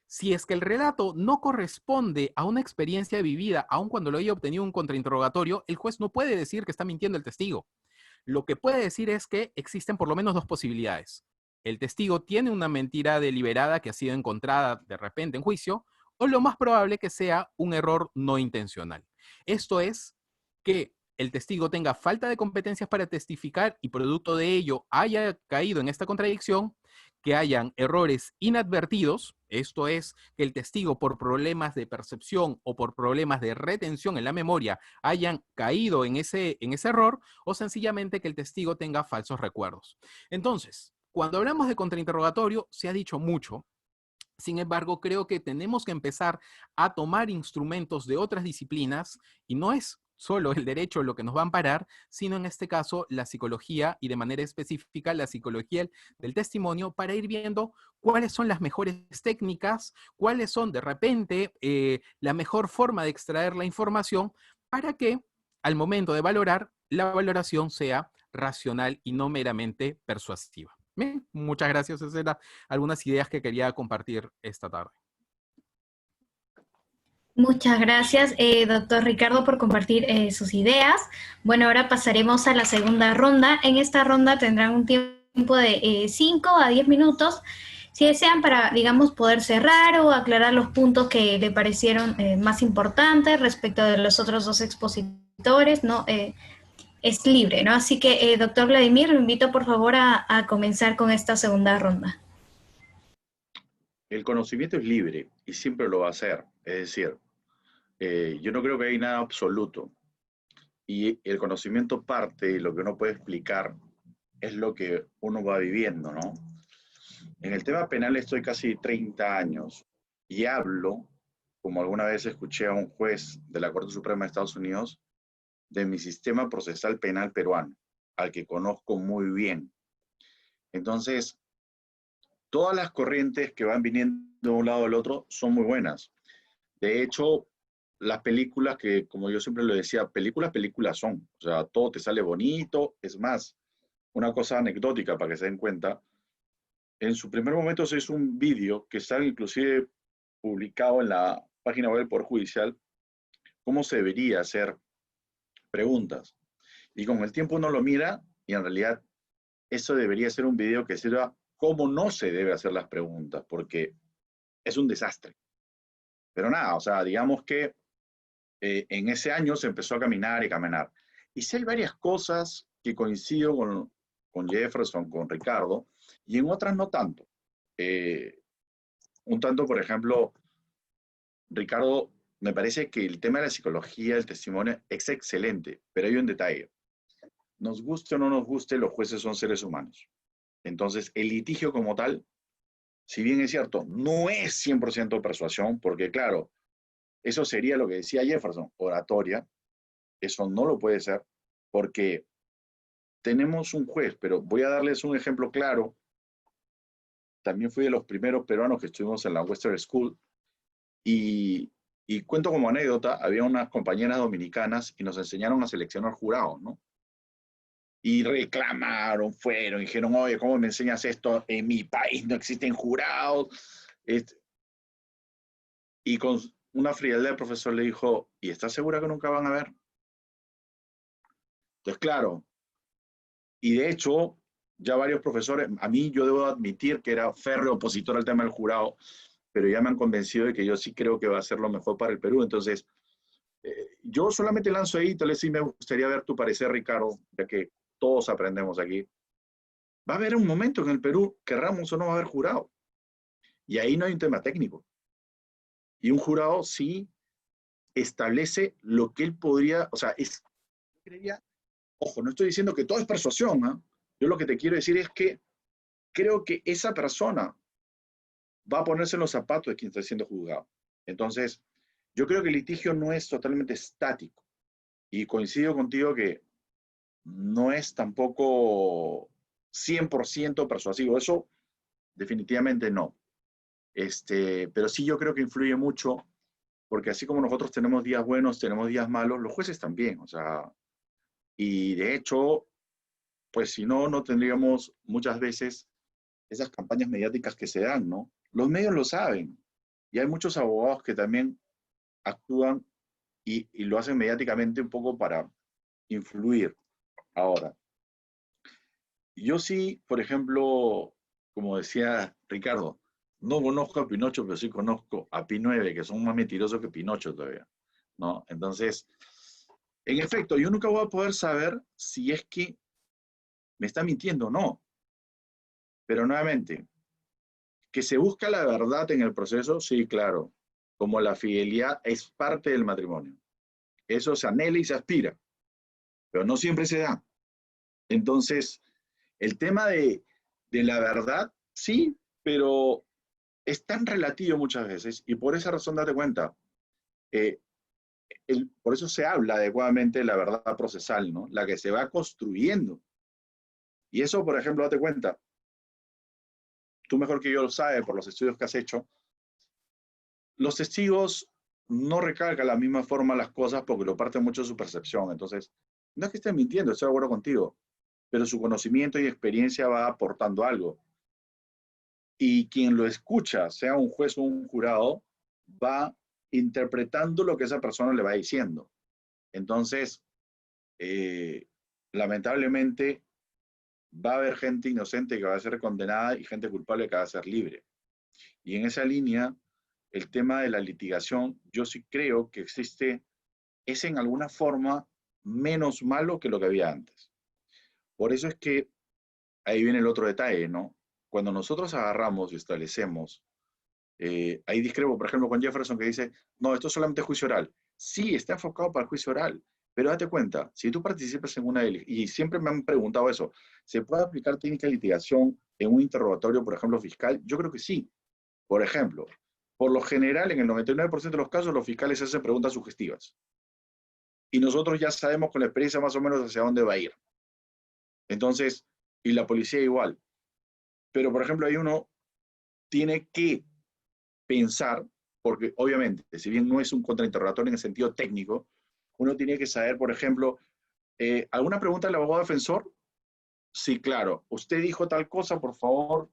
Si es que el relato no corresponde a una experiencia vivida, aun cuando lo haya obtenido un contrainterrogatorio, el juez no puede decir que está mintiendo el testigo. Lo que puede decir es que existen por lo menos dos posibilidades. El testigo tiene una mentira deliberada que ha sido encontrada de repente en juicio, o lo más probable que sea un error no intencional. Esto es que el testigo tenga falta de competencias para testificar y producto de ello haya caído en esta contradicción, que hayan errores inadvertidos, esto es, que el testigo por problemas de percepción o por problemas de retención en la memoria hayan caído en ese error, o sencillamente que el testigo tenga falsos recuerdos. Entonces, cuando hablamos de contrainterrogatorio, se ha dicho mucho. Sin embargo, creo que tenemos que empezar a tomar instrumentos de otras disciplinas, y no es solo el derecho lo que nos va a amparar, sino en este caso la psicología, y de manera específica la psicología del testimonio, para ir viendo cuáles son las mejores técnicas, cuáles son de repente la mejor forma de extraer la información, para que al momento de valorar, la valoración sea racional y no meramente persuasiva. Bien, muchas gracias. Esas eran algunas ideas que quería compartir esta tarde. Muchas gracias, doctor Ricardo, por compartir sus ideas. Bueno, ahora pasaremos a la segunda ronda. En esta ronda tendrán un tiempo de 5 a 10 minutos, si desean, para, digamos, poder cerrar o aclarar los puntos que le parecieron más importantes respecto de los otros dos expositores, ¿no? Es libre, ¿no? Así que, doctor Vladimir, lo invito por favor a comenzar con esta segunda ronda. El conocimiento es libre y siempre lo va a ser. Es decir, yo no creo que hay nada absoluto. Y el conocimiento parte de lo que uno puede explicar, es lo que uno va viviendo, ¿no? En el tema penal estoy casi 30 años y hablo, como alguna vez escuché a un juez de la Corte Suprema de Estados Unidos, de mi sistema procesal penal peruano, al que conozco muy bien. Entonces, todas las corrientes que van viniendo de un lado al otro son muy buenas. De hecho, las películas que, como yo siempre lo decía, películas son. O sea, todo te sale bonito. Es más, una cosa anecdótica para que se den cuenta, en su primer momento se hizo un vídeo que está inclusive publicado en la página web del Poder Judicial, cómo se debería hacer preguntas. Y con el tiempo uno lo mira y en realidad eso debería ser un video que sirva cómo no se debe hacer las preguntas, porque es un desastre. Pero nada, o sea, digamos que en ese año se empezó a caminar y caminar. Y sí hay varias cosas que coincido con Jefferson, con Ricardo, y en otras no tanto. Un tanto, por ejemplo, Ricardo, me parece que el tema de la psicología, el testimonio, es excelente, pero hay un detalle. Nos guste o no nos guste, los jueces son seres humanos. Entonces, el litigio como tal, si bien es cierto, no es 100% persuasión, porque claro, eso sería lo que decía Jefferson, oratoria. Eso no lo puede ser, porque tenemos un juez, pero voy a darles un ejemplo claro. También fui de los primeros peruanos que estuvimos en la Western School y cuento como anécdota, había unas compañeras dominicanas y nos enseñaron a seleccionar jurados, ¿no? Y reclamaron, fueron, dijeron, oye, ¿cómo me enseñas esto? En mi país no existen jurados. Y con una frialdad el profesor le dijo, ¿y estás segura que nunca van a ver? Entonces, claro, y de hecho, ya varios profesores, a mí yo debo admitir que era férreo opositor al tema del jurado, pero ya me han convencido de que yo sí creo que va a ser lo mejor para el Perú. Entonces, yo solamente lanzo ahí, tal vez sí me gustaría ver tu parecer, Ricardo, ya que todos aprendemos aquí. Va a haber un momento en el Perú, querramos o no, va a haber jurado. Y ahí no hay un tema técnico. Y un jurado sí establece lo que él podría, o sea, yo creería, ojo, no estoy diciendo que todo es persuasión, ¿eh? Yo lo que te quiero decir es que creo que esa persona va a ponerse en los zapatos de quien está siendo juzgado. Entonces, yo creo que el litigio no es totalmente estático. Y coincido contigo que no es tampoco 100% persuasivo. Eso definitivamente no. Pero sí yo creo que influye mucho, porque así como nosotros tenemos días buenos, tenemos días malos, los jueces también. O sea, y de hecho, pues si no, no tendríamos muchas veces esas campañas mediáticas que se dan, ¿no? Los medios lo saben. Y hay muchos abogados que también actúan y lo hacen mediáticamente un poco para influir. Ahora, yo sí, por ejemplo, como decía Ricardo, no conozco a Pinocho, pero sí conozco a Pi 9, que son más mentirosos que Pinocho todavía, ¿no? Entonces, en efecto, yo nunca voy a poder saber si es que me está mintiendo o no. Pero nuevamente, que se busca la verdad en el proceso, sí, claro. Como la fidelidad es parte del matrimonio. Eso se anhela y se aspira, pero no siempre se da. Entonces, el tema de la verdad, sí, pero es tan relativo muchas veces y por esa razón date cuenta, eh, por eso se habla adecuadamente de la verdad procesal, ¿no? La que se va construyendo. Y eso, por ejemplo, date cuenta, tú mejor que yo lo sabes por los estudios que has hecho, los testigos no recalcan de la misma forma las cosas porque lo parte mucho de su percepción. Entonces, no es que estén mintiendo, estoy de acuerdo contigo, pero su conocimiento y experiencia va aportando algo. Y quien lo escucha, sea un juez o un jurado, va interpretando lo que esa persona le va diciendo. Entonces, lamentablemente, va a haber gente inocente que va a ser condenada y gente culpable que va a ser libre. Y en esa línea, el tema de la litigación, yo sí creo que es en alguna forma menos malo que lo que había antes. Por eso es que ahí viene el otro detalle, ¿no? Cuando nosotros agarramos y establecemos, ahí discrepo, por ejemplo, con Jefferson que dice, no, esto es solamente juicio oral. Sí, está enfocado para el juicio oral, pero date cuenta, si tú participas en una y siempre me han preguntado eso, ¿se puede aplicar técnica de litigación en un interrogatorio, por ejemplo, fiscal? Yo creo que sí. Por ejemplo, por lo general, en el 99% de los casos, los fiscales hacen preguntas sugestivas. Y nosotros ya sabemos con la experiencia más o menos hacia dónde va a ir. Entonces, y la policía igual. Pero, por ejemplo, ahí uno tiene que pensar, porque obviamente, si bien no es un contrainterrogatorio en el sentido técnico, uno tiene que saber, por ejemplo, ¿alguna pregunta del abogado defensor? Sí, claro. Usted dijo tal cosa, por favor,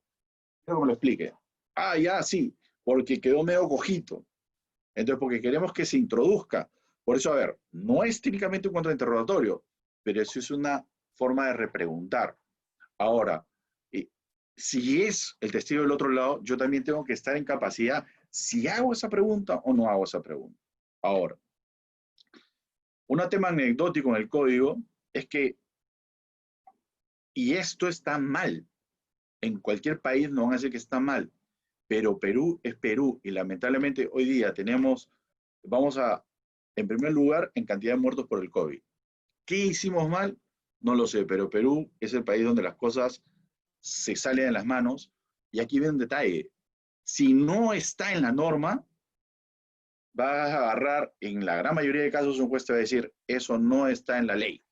quiero que me lo explique. Ah, ya, sí, porque quedó medio cojito. Entonces, porque queremos que se introduzca. Por eso, a ver, no es técnicamente un contrainterrogatorio, pero eso es una forma de repreguntar. Ahora, si es el testigo del otro lado, yo también tengo que estar en capacidad si hago esa pregunta o no hago esa pregunta. Ahora, un tema anecdótico en el código es que, y esto está mal, en cualquier país no van a decir que está mal, pero Perú es Perú y lamentablemente hoy día vamos en primer lugar, en cantidad de muertos por el COVID. ¿Qué hicimos mal? No lo sé, pero Perú es el país donde las cosas se salen de las manos. Y aquí viene un detalle. Si no está en la norma, vas a agarrar, en la gran mayoría de casos, un juez te va a decir, eso no está en la ley.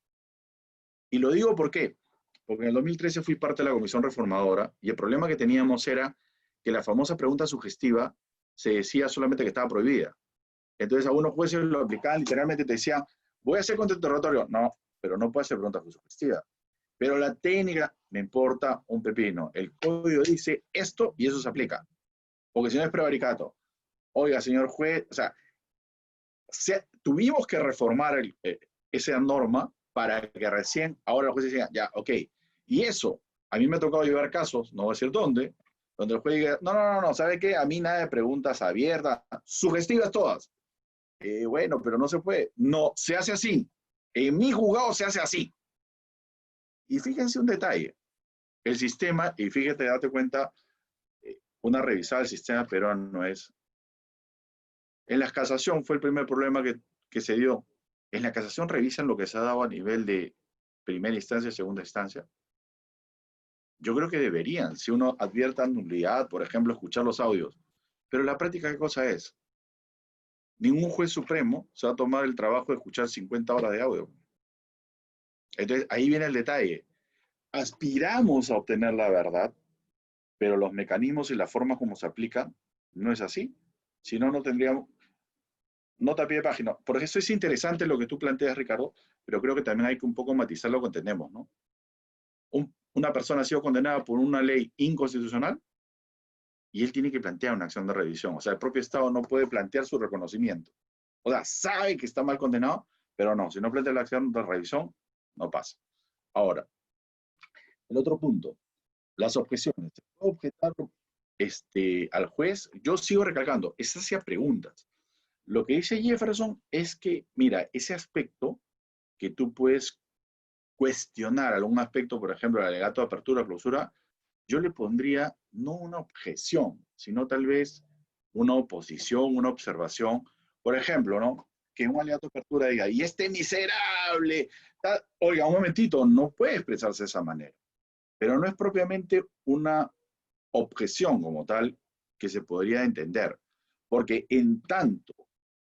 Y lo digo ¿por qué? Porque en el 2013 fui parte de la Comisión Reformadora y el problema que teníamos era que la famosa pregunta sugestiva se decía solamente que estaba prohibida. Entonces, algunos jueces lo aplicaban literalmente, te decían, voy a hacer contrainterrogatorio. No, pero no puede hacer pregunta sugestiva. Pero la técnica me importa un pepino. El código dice esto y eso se aplica. Porque si no es prevaricato. Oiga, señor juez, o sea, tuvimos que reformar esa norma para que recién ahora los jueces digan, ya, ok. Y eso, a mí me ha tocado llevar casos, no voy a decir dónde, donde el juez diga, no, ¿sabe qué? A mí nada de preguntas abiertas, sugestivas todas. Bueno, pero no se puede. No, se hace así. En mi juzgado se hace así. Y fíjense un detalle. El sistema, y fíjate, date cuenta, una revisada del sistema peruano es, en la casación fue el primer problema que se dio. En la casación revisan lo que se ha dado a nivel de primera instancia y segunda instancia. Yo creo que deberían, si uno advierte nulidad, por ejemplo, escuchar los audios. Pero la práctica, ¿qué cosa es? Ningún juez supremo se va a tomar el trabajo de escuchar 50 horas de audio. Entonces, ahí viene el detalle. Aspiramos a obtener la verdad, pero los mecanismos y la forma como se aplican no es así. Si no, no tendríamos nota a pie de página. Por eso es interesante lo que tú planteas, Ricardo, pero creo que también hay que un poco matizar lo que entendemos, ¿no? Una persona ha sido condenada por una ley inconstitucional y él tiene que plantear una acción de revisión. O sea, el propio Estado no puede plantear su reconocimiento. O sea, sabe que está mal condenado, pero no, si no plantea la acción de revisión, no pasa. Ahora, el otro punto, las objeciones. ¿Se puede objetar al juez? Yo sigo recalcando, es hacia preguntas. Lo que dice Jefferson es que, mira, ese aspecto que tú puedes cuestionar algún aspecto, por ejemplo, el alegato de apertura o clausura, yo le pondría no una objeción, sino tal vez una oposición, una observación. Por ejemplo, ¿no? Que un alegato de apertura diga, y este miserable, oiga, un momentito, no puede expresarse de esa manera. Pero no es propiamente una objeción como tal que se podría entender. Porque en tanto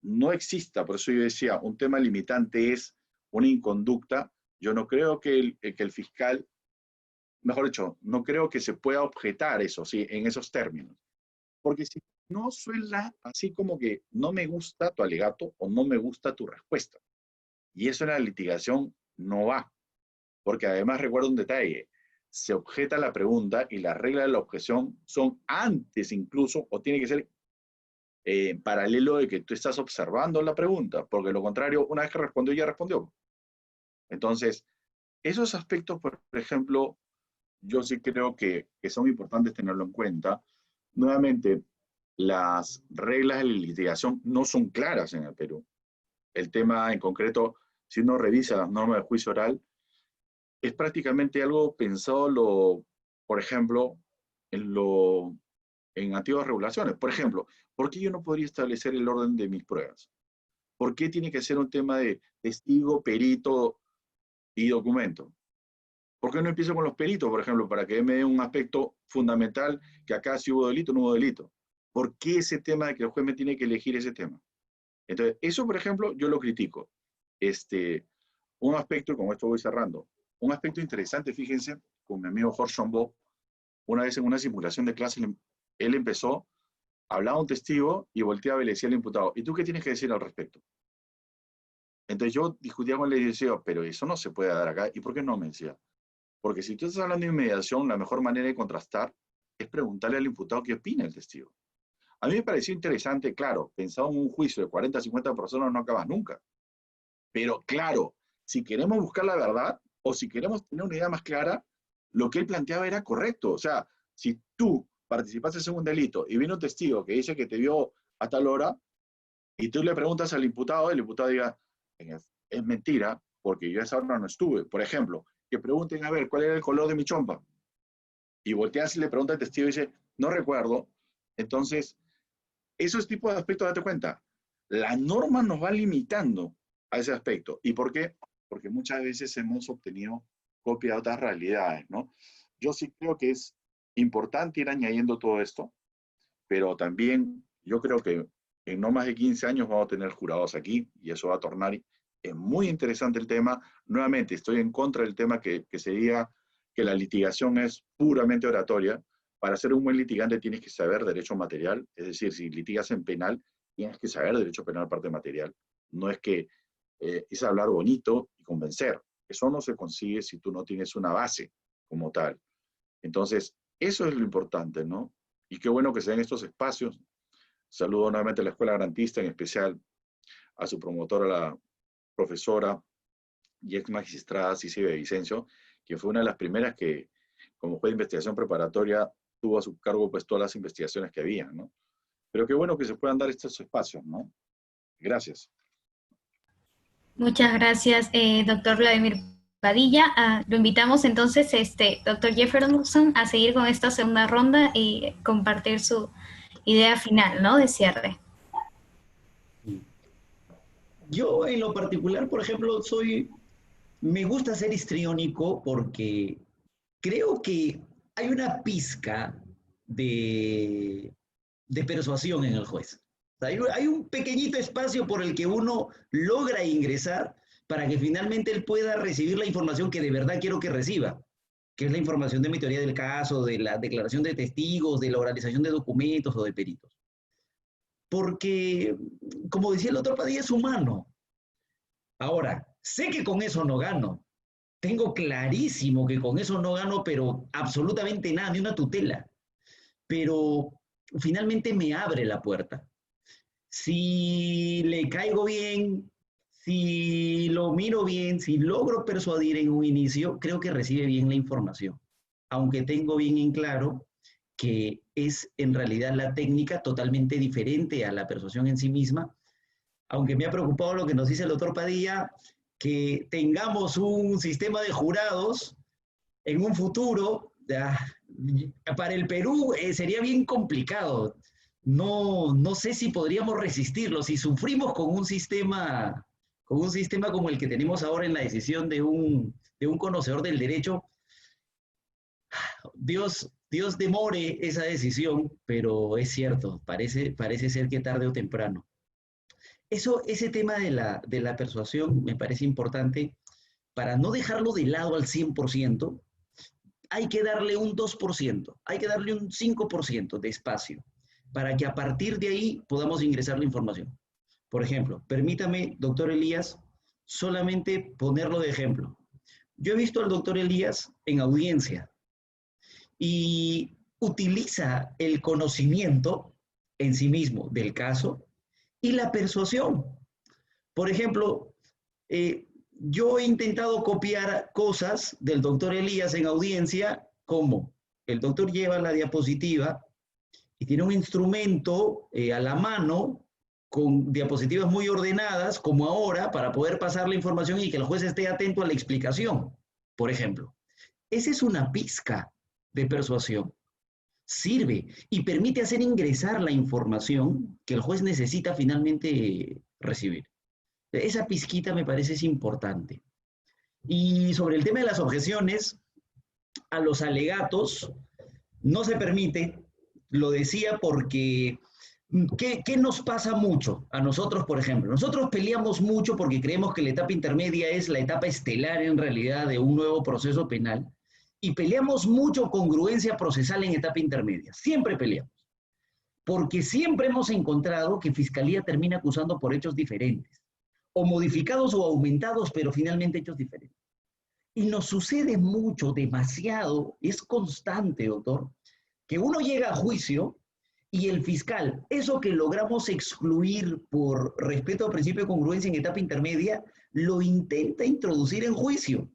no exista, por eso yo decía, un tema limitante es una inconducta, yo no creo que el fiscal, mejor dicho, no creo que se pueda objetar eso, ¿sí? En esos términos. Porque si no suena así como que no me gusta tu alegato o no me gusta tu respuesta. Y eso en la litigación no va. Porque además recuerdo un detalle, se objeta la pregunta y las reglas de la objeción son antes incluso, o tiene que ser en paralelo de que tú estás observando la pregunta, porque lo contrario, una vez que respondió, ya respondió. Entonces, esos aspectos, por ejemplo, yo sí creo que son importantes tenerlo en cuenta. Nuevamente, las reglas de la litigación no son claras en el Perú. El tema en concreto, si uno revisa las normas de juicio oral, es prácticamente algo pensado, por ejemplo, en antiguas regulaciones. Por ejemplo, ¿por qué yo no podría establecer el orden de mis pruebas? ¿Por qué tiene que ser un tema de testigo, perito y documento? ¿Por qué no empiezo con los peritos, por ejemplo, para que me dé un aspecto fundamental que acá si hubo delito o no hubo delito? ¿Por qué ese tema de que el juez me tiene que elegir ese tema? Entonces, eso, por ejemplo, yo lo critico. Un aspecto, y con esto voy cerrando, un aspecto interesante, fíjense, con mi amigo Jorge Chambó, una vez en una simulación de clase, él empezó, hablaba a un testigo y volteaba y le decía al imputado, ¿y tú qué tienes que decir al respecto? Entonces yo discutía con él y decía, pero eso no se puede dar acá, ¿y por qué no? Me decía, porque si tú estás hablando de inmediación, la mejor manera de contrastar es preguntarle al imputado qué opina el testigo. A mí me pareció interesante, claro, pensado en un juicio de 40 a 50 personas no acabas nunca. Pero claro, si queremos buscar la verdad o si queremos tener una idea más clara, lo que él planteaba era correcto. O sea, si tú participaste en un delito y viene un testigo que dice que te vio a tal hora y tú le preguntas al imputado, el imputado diga, es mentira, porque yo a esa hora no estuve. Por ejemplo, que pregunten, a ver, ¿cuál era el color de mi chompa? Y volteas y le pregunta al testigo y dice, no recuerdo. Entonces, esos tipos de aspectos, date cuenta, la norma nos va limitando a ese aspecto. ¿Y por qué? Porque muchas veces hemos obtenido copia de otras realidades, ¿no? Yo sí creo que es importante ir añadiendo todo esto, pero también yo creo que en no más de 15 años vamos a tener jurados aquí y eso va a tornar, es muy interesante el tema. Nuevamente, estoy en contra del tema que se diga que la litigación es puramente oratoria. Para ser un buen litigante tienes que saber derecho material, es decir, si litigas en penal, tienes que saber derecho penal parte material. No es que es hablar bonito y convencer. Eso no se consigue si tú no tienes una base como tal. Entonces, eso es lo importante, ¿no? Y qué bueno que se den estos espacios. Saludo nuevamente a la Escuela Garantista, en especial a su promotora, la profesora y ex magistrada Cici Vicencio, que fue una de las primeras que, como juez de investigación preparatoria, tuvo a su cargo pues todas las investigaciones que había, ¿no? Pero qué bueno que se puedan dar estos espacios, ¿no? Gracias. Muchas gracias, doctor Vladimir Padilla. Lo invitamos entonces, doctor Jefferson, a seguir con esta segunda ronda y compartir su idea final, ¿no? De cierre. Yo en lo particular, por ejemplo, me gusta ser histriónico porque creo que hay una pizca de persuasión en el juez. O sea, hay un pequeñito espacio por el que uno logra ingresar para que finalmente él pueda recibir la información que de verdad quiero que reciba, que es la información de mi teoría del caso, de la declaración de testigos, de la oralización de documentos o de peritos. Porque, como decía el doctor Padilla, es humano. Ahora, sé que con eso no gano. Tengo clarísimo que con eso no gano, pero absolutamente nada, ni una tutela. Pero finalmente me abre la puerta. Si le caigo bien, si lo miro bien, si logro persuadir en un inicio, creo que recibe bien la información. Aunque tengo bien en claro que es en realidad la técnica totalmente diferente a la persuasión en sí misma. Aunque me ha preocupado lo que nos dice el doctor Padilla, que tengamos un sistema de jurados en un futuro, para el Perú sería bien complicado. No sé si podríamos resistirlo. Si sufrimos con un sistema como el que tenemos ahora en la decisión de un conocedor del derecho, Dios demore esa decisión, pero es cierto, parece ser que tarde o temprano. Ese tema de la persuasión me parece importante para no dejarlo de lado al 100%. Hay que darle un 2%, hay que darle un 5% de espacio para que a partir de ahí podamos ingresar la información. Por ejemplo, permítame, doctor Elías, solamente ponerlo de ejemplo. Yo he visto al doctor Elías en audiencia y utiliza el conocimiento en sí mismo del caso y la persuasión. Por ejemplo, yo he intentado copiar cosas del doctor Elías en audiencia, como el doctor lleva la diapositiva y tiene un instrumento a la mano con diapositivas muy ordenadas, como ahora, para poder pasar la información y que el juez esté atento a la explicación, por ejemplo. Esa es una pizca de persuasión. Sirve y permite hacer ingresar la información que el juez necesita finalmente recibir. Esa pizquita me parece es importante. Y sobre el tema de las objeciones, a los alegatos no se permite, lo decía porque, ¿qué nos pasa mucho? A nosotros, por ejemplo, nosotros peleamos mucho porque creemos que la etapa intermedia es la etapa estelar en realidad de un nuevo proceso penal y peleamos mucho congruencia procesal en etapa intermedia, siempre peleamos, porque siempre hemos encontrado que Fiscalía termina acusando por hechos diferentes, o modificados o aumentados, pero finalmente hechos diferentes. Y nos sucede mucho, demasiado, es constante, doctor, que uno llega a juicio y el fiscal, eso que logramos excluir por respeto al principio de congruencia en etapa intermedia, lo intenta introducir en juicio.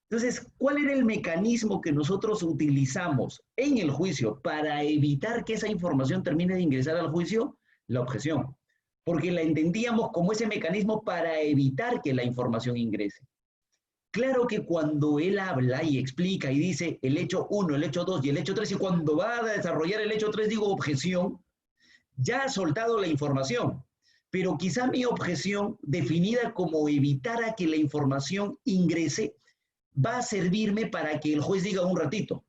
Entonces, ¿cuál era el mecanismo que nosotros utilizamos en el juicio para evitar que esa información termine de ingresar al juicio? La objeción, porque la entendíamos como ese mecanismo para evitar que la información ingrese. Claro que cuando él habla y explica y dice el hecho 1, el hecho 2 y el hecho 3, y cuando va a desarrollar el hecho 3 digo objeción, ya ha soltado la información, pero quizá mi objeción, definida como evitar a que la información ingrese, va a servirme para que el juez diga un ratito,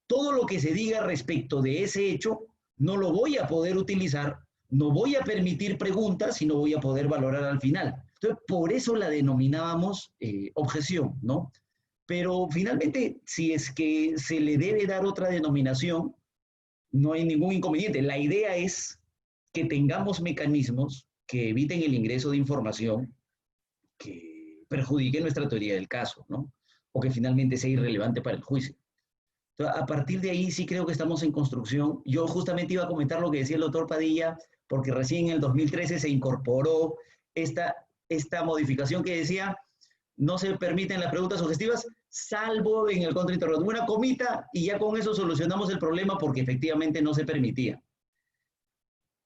todo lo que se diga respecto de ese hecho no lo voy a poder utilizar, no voy a permitir preguntas y no voy a poder valorar al final. Entonces, por eso la denominábamos objeción, ¿no? Pero finalmente, si es que se le debe dar otra denominación, no hay ningún inconveniente. La idea es que tengamos mecanismos que eviten el ingreso de información que perjudique nuestra teoría del caso, ¿no? O que finalmente sea irrelevante para el juicio. Entonces, a partir de ahí sí creo que estamos en construcción. Yo justamente iba a comentar lo que decía el doctor Padilla, porque recién en el 2013 se incorporó esta modificación que decía no se permiten las preguntas sugestivas, salvo en el contrainterrogatorio. Una comita y ya con eso solucionamos el problema porque efectivamente no se permitía.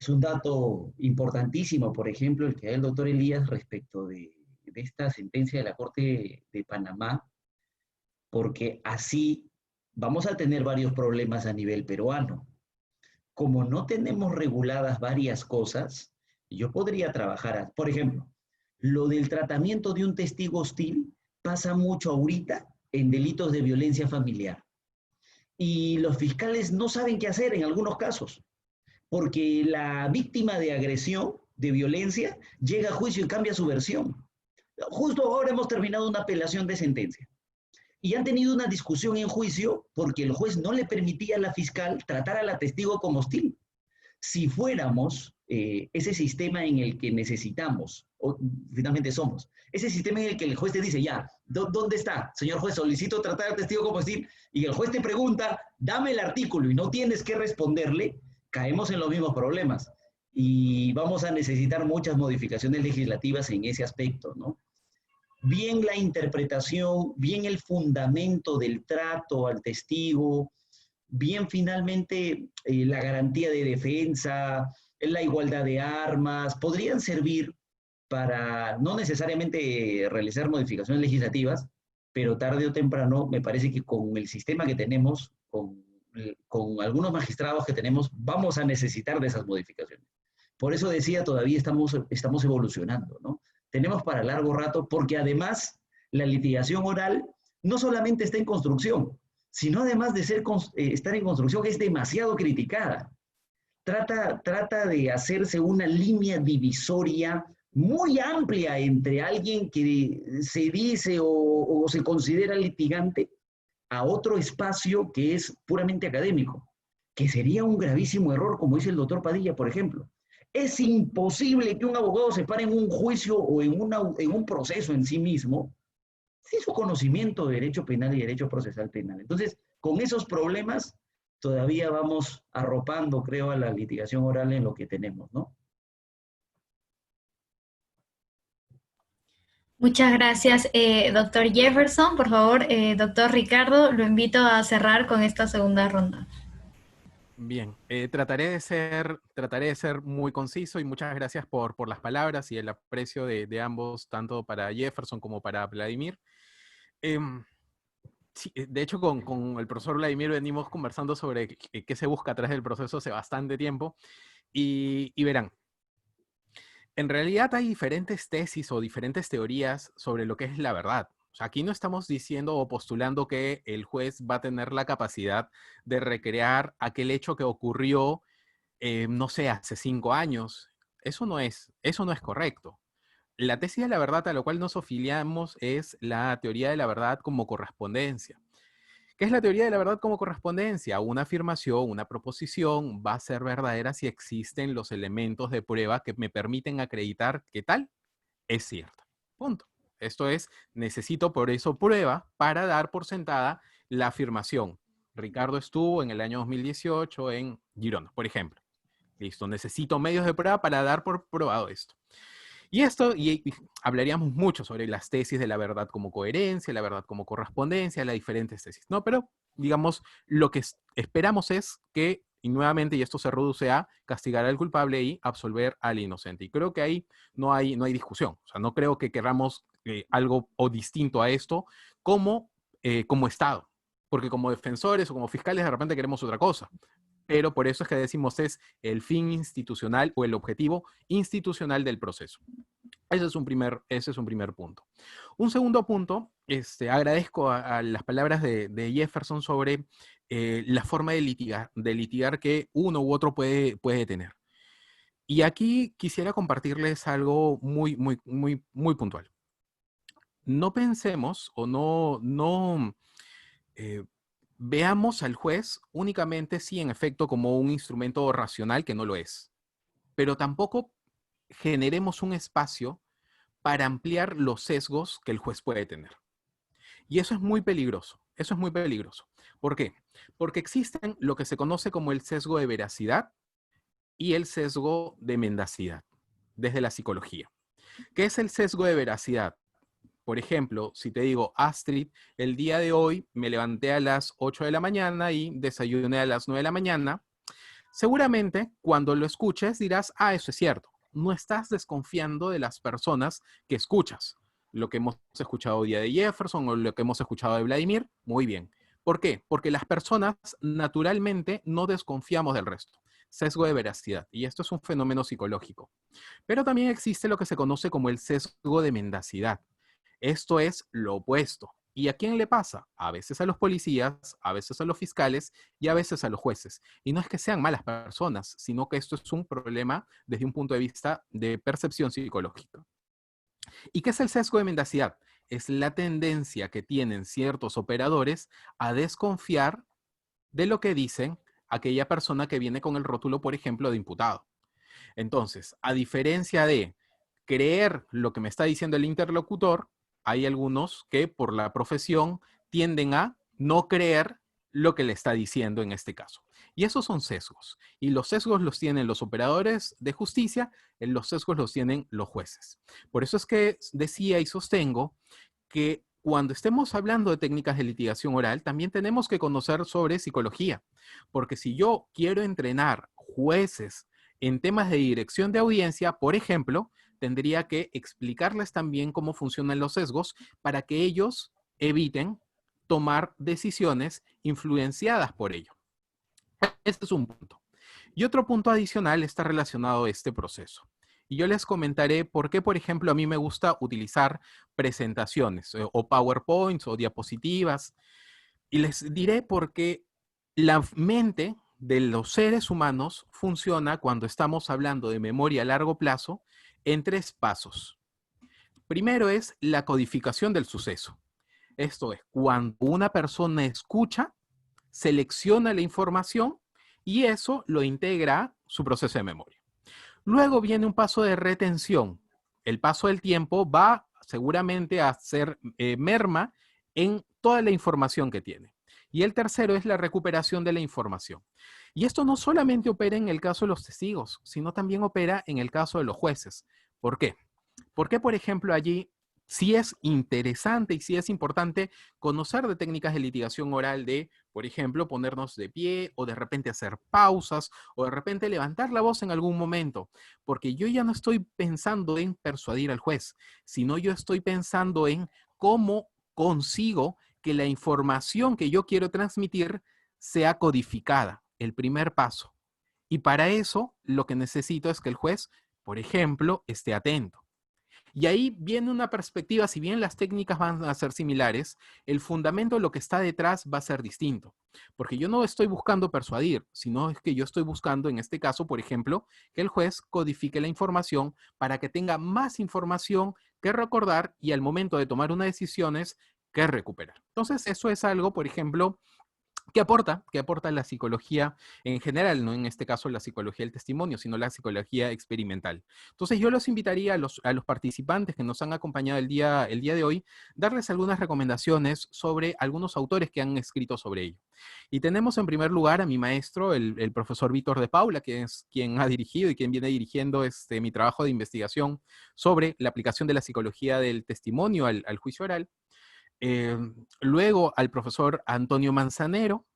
Es un dato importantísimo, por ejemplo, el que da el doctor Elías respecto de esta sentencia de la Corte de Panamá, porque así vamos a tener varios problemas a nivel peruano. Como no tenemos reguladas varias cosas, yo podría trabajar, por ejemplo, lo del tratamiento de un testigo hostil pasa mucho ahorita en delitos de violencia familiar. Y los fiscales no saben qué hacer en algunos casos, porque la víctima de agresión, de violencia, llega a juicio y cambia su versión. Justo ahora hemos terminado una apelación de sentencia. Y han tenido una discusión en juicio porque el juez no le permitía a la fiscal tratar a la testigo como hostil. Si fuéramos ese sistema en el que necesitamos, o finalmente somos, ese sistema en el que el juez te dice, ya, ¿dónde está? Señor juez, solicito tratar al testigo como hostil, y el juez te pregunta, dame el artículo, y no tienes que responderle, caemos en los mismos problemas. Y vamos a necesitar muchas modificaciones legislativas en ese aspecto, ¿no? Bien la interpretación, bien el fundamento del trato al testigo, bien finalmente la garantía de defensa, la igualdad de armas, podrían servir para no necesariamente realizar modificaciones legislativas, pero tarde o temprano me parece que con el sistema que tenemos, con algunos magistrados que tenemos, vamos a necesitar de esas modificaciones. Por eso decía, todavía estamos evolucionando, ¿no? Tenemos para largo rato, porque además la litigación oral no solamente está en construcción, sino además de estar en construcción es demasiado criticada. Trata de hacerse una línea divisoria muy amplia entre alguien que se dice o se considera litigante a otro espacio que es puramente académico, que sería un gravísimo error, como dice el doctor Padilla, por ejemplo. Es imposible que un abogado se pare en un juicio o en un proceso en sí mismo sin su conocimiento de derecho penal y derecho procesal penal. Entonces, con esos problemas, todavía vamos arropando, creo, a la litigación oral en lo que tenemos, ¿no? Muchas gracias, doctor Jefferson. Por favor, doctor Ricardo, lo invito a cerrar con esta segunda ronda. Bien, trataré de ser muy conciso y muchas gracias por las palabras y el aprecio de ambos, tanto para Jefferson como para Vladimir. Sí, de hecho, con el profesor Vladimir venimos conversando sobre qué se busca a través del proceso hace bastante tiempo y verán, en realidad hay diferentes tesis o diferentes teorías sobre lo que es la verdad. O sea, aquí no estamos diciendo o postulando que el juez va a tener la capacidad de recrear aquel hecho que ocurrió, no sé, hace 5 años. Eso no es correcto. La tesis de la verdad a lo cual nos afiliamos es la teoría de la verdad como correspondencia. ¿Qué es la teoría de la verdad como correspondencia? Una afirmación, una proposición va a ser verdadera si existen los elementos de prueba que me permiten acreditar que tal es cierta. Punto. Esto es, necesito por eso prueba para dar por sentada la afirmación. Ricardo estuvo en el año 2018 en Girona, por ejemplo. Listo, necesito medios de prueba para dar por probado esto. Y hablaríamos mucho sobre las tesis de la verdad como coherencia, la verdad como correspondencia, las diferentes tesis, ¿no? Pero, digamos, lo que esperamos es que, y nuevamente, y esto se reduce a castigar al culpable y absolver al inocente. Y creo que ahí no hay discusión. O sea, no creo que queramos algo o distinto a esto como Estado. Porque como defensores o como fiscales de repente queremos otra cosa. Pero por eso es que decimos es el fin institucional o el objetivo institucional del proceso. Ese es un primer punto. Un segundo punto, agradezco a las palabras de Jefferson sobre la forma de litigar que uno u otro puede tener. Y aquí quisiera compartirles algo muy, muy, muy, muy puntual. No pensemos o no veamos al juez únicamente, sí, en efecto, como un instrumento racional, que no lo es. Pero tampoco generemos un espacio para ampliar los sesgos que el juez puede tener. Y eso es muy peligroso. Eso es muy peligroso. ¿Por qué? Porque existen lo que se conoce como el sesgo de veracidad y el sesgo de mendacidad, desde la psicología. ¿Qué es el sesgo de veracidad? Por ejemplo, si te digo, Astrid, el día de hoy me levanté a las 8 de la mañana y desayuné a las 9 de la mañana, seguramente cuando lo escuches dirás, ah, eso es cierto. No estás desconfiando de las personas que escuchas. Lo que hemos escuchado hoy día de Jefferson o lo que hemos escuchado de Vladimir, muy bien. ¿Por qué? Porque las personas naturalmente no desconfiamos del resto. Sesgo de veracidad. Y esto es un fenómeno psicológico. Pero también existe lo que se conoce como el sesgo de mendacidad. Esto es lo opuesto. ¿Y a quién le pasa? A veces a los policías, a veces a los fiscales y a veces a los jueces. Y no es que sean malas personas, sino que esto es un problema desde un punto de vista de percepción psicológica. ¿Y qué es el sesgo de mendacidad? Es la tendencia que tienen ciertos operadores a desconfiar de lo que dicen aquella persona que viene con el rótulo, por ejemplo, de imputado. Entonces, a diferencia de creer lo que me está diciendo el interlocutor, hay algunos que por la profesión tienden a no creer lo que le está diciendo en este caso. Y esos son sesgos. Y los sesgos los tienen los operadores de justicia, los sesgos los tienen los jueces. Por eso es que decía y sostengo que cuando estemos hablando de técnicas de litigación oral, también tenemos que conocer sobre psicología. Porque si yo quiero entrenar jueces en temas de dirección de audiencia, por ejemplo, tendría que explicarles también cómo funcionan los sesgos para que ellos eviten tomar decisiones influenciadas por ello. Este es un punto. Y otro punto adicional está relacionado a este proceso. Y yo les comentaré por qué, por ejemplo, a mí me gusta utilizar presentaciones o PowerPoints o diapositivas. Y les diré por qué la mente de los seres humanos funciona cuando estamos hablando de memoria a largo plazo en 3 pasos. Primero es la codificación del suceso. Esto es, cuando una persona escucha, selecciona la información y eso lo integra a su proceso de memoria. Luego viene un paso de retención. El paso del tiempo va seguramente a hacer merma en toda la información que tiene. Y el tercero es la recuperación de la información. Y esto no solamente opera en el caso de los testigos, sino también opera en el caso de los jueces. ¿Por qué? Porque, por ejemplo, allí sí es interesante y sí es importante conocer de técnicas de litigación oral de, por ejemplo, ponernos de pie o de repente hacer pausas o de repente levantar la voz en algún momento, porque yo ya no estoy pensando en persuadir al juez, sino yo estoy pensando en cómo consigo que la información que yo quiero transmitir sea codificada, el primer paso. Y para eso lo que necesito es que el juez, por ejemplo, esté atento. Y ahí viene una perspectiva, si bien las técnicas van a ser similares, el fundamento, lo que está detrás va a ser distinto. Porque yo no estoy buscando persuadir, sino es que yo estoy buscando, en este caso, por ejemplo, que el juez codifique la información para que tenga más información que recordar y al momento de tomar unas decisiones que recuperar. Entonces, eso es algo, por ejemplo, ¿Qué aporta? ¿Qué aporta la psicología en general? No en este caso la psicología del testimonio, sino la psicología experimental. Entonces yo los invitaría a los participantes que nos han acompañado el día de hoy, darles algunas recomendaciones sobre algunos autores que han escrito sobre ello. Y tenemos en primer lugar a mi maestro, el profesor Víctor de Paula, que es quien ha dirigido y quien viene dirigiendo mi trabajo de investigación sobre la aplicación de la psicología del testimonio al juicio oral. Eh, Luego al profesor Antonio Manzanero,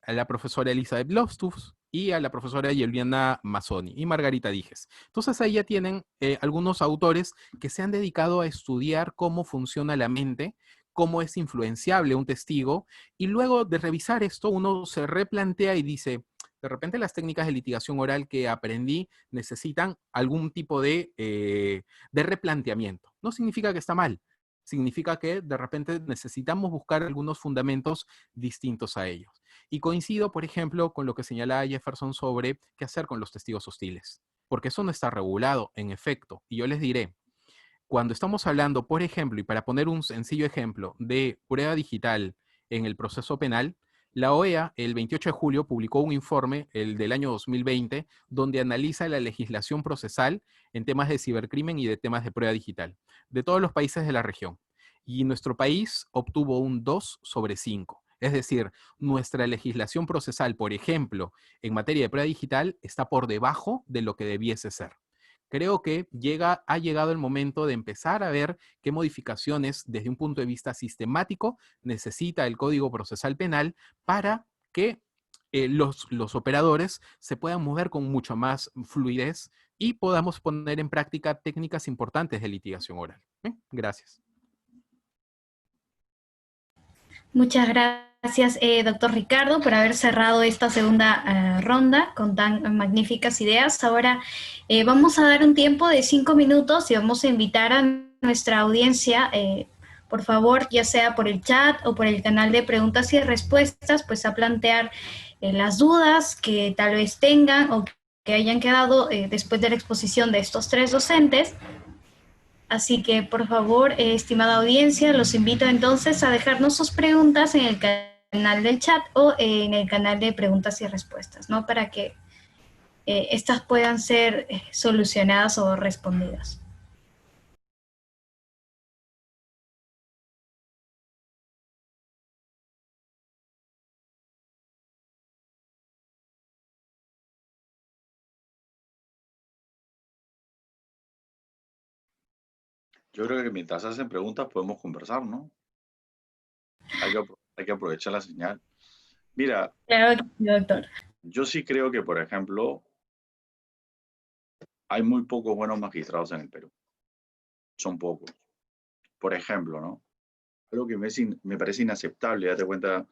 a la profesora Elizabeth Loftus y a la profesora Juliana Mazzoni y Margarita Dijes. Entonces ahí ya tienen algunos autores que se han dedicado a estudiar cómo funciona la mente, cómo es influenciable un testigo, y luego de revisar esto uno se replantea y dice, de repente las técnicas de litigación oral que aprendí necesitan algún tipo de replanteamiento. No significa que está mal, significa que de repente necesitamos buscar algunos fundamentos distintos a ellos. Y coincido, por ejemplo, con lo que señala Jefferson sobre qué hacer con los testigos hostiles, porque eso no está regulado, en efecto. Y yo les diré, cuando estamos hablando, por ejemplo, y para poner un sencillo ejemplo de prueba digital en el proceso penal, la OEA el 28 de julio publicó un informe, el del año 2020, donde analiza la legislación procesal en temas de cibercrimen y de temas de prueba digital, de todos los países de la región. Y nuestro país obtuvo un 2 sobre 5. Es decir, nuestra legislación procesal, por ejemplo, en materia de prueba digital, está por debajo de lo que debiese ser. Creo que ha llegado el momento de empezar a ver qué modificaciones desde un punto de vista sistemático necesita el Código Procesal Penal para que los operadores se puedan mover con mucho más fluidez y podamos poner en práctica técnicas importantes de litigación oral. Gracias. Muchas gracias, doctor Ricardo, por haber cerrado esta segunda ronda con tan magníficas ideas. Ahora vamos a dar un tiempo de 5 minutos y vamos a invitar a nuestra audiencia, por favor, ya sea por el chat o por el canal de preguntas y respuestas, pues a plantear las dudas que tal vez tengan o que hayan quedado después de la exposición de estos 3 docentes. Así que, por favor, estimada audiencia, los invito entonces a dejarnos sus preguntas en el canal del chat o en el canal de preguntas y respuestas, ¿no? Para que estas puedan ser solucionadas o respondidas. Yo creo que mientras hacen preguntas podemos conversar, ¿no? Hay que aprovechar la señal. Mira, Claro que sí, doctor. yo sí creo que, por ejemplo, hay muy pocos buenos magistrados en el Perú. Son pocos. Por ejemplo, ¿no? Algo que me parece inaceptable, date cuenta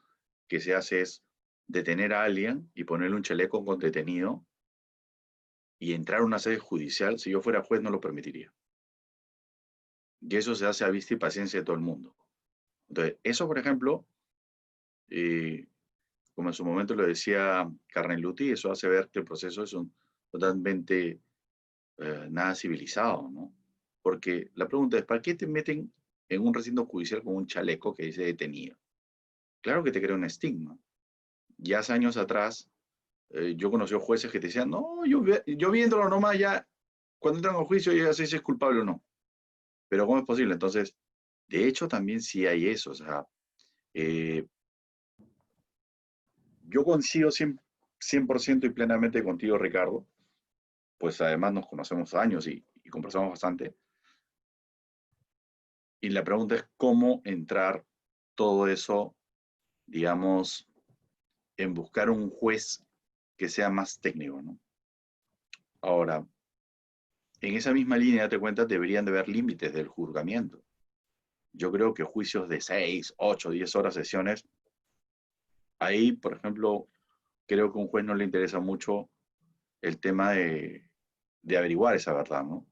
que se hace es detener a alguien y ponerle un chaleco con detenido y entrar a una sede judicial. Si yo fuera juez no lo permitiría. Y eso se hace a vista y paciencia de todo el mundo. Entonces, eso, por ejemplo, como en su momento lo decía Carneluti, eso hace ver que el proceso es totalmente nada civilizado, ¿no? Porque la pregunta es, ¿para qué te meten en un recinto judicial con un chaleco que dice detenido? Claro que te crea un estigma. Ya hace años atrás, yo conocí jueces que te decían, no, yo viéndolo nomás ya, cuando entran a juicio ya sé si es culpable o no. Pero ¿cómo es posible? Entonces, de hecho también sí hay eso. O sea, yo coincido 100% y plenamente contigo, Ricardo, pues además nos conocemos años y conversamos bastante. Y la pregunta es cómo entrar todo eso, digamos, en buscar un juez que sea más técnico, ¿no? Ahora, en esa misma línea, date cuenta, deberían de haber límites del juzgamiento. Yo creo que juicios de 6, 8, 10 horas sesiones, ahí, por ejemplo, creo que a un juez no le interesa mucho el tema de averiguar esa verdad, ¿no?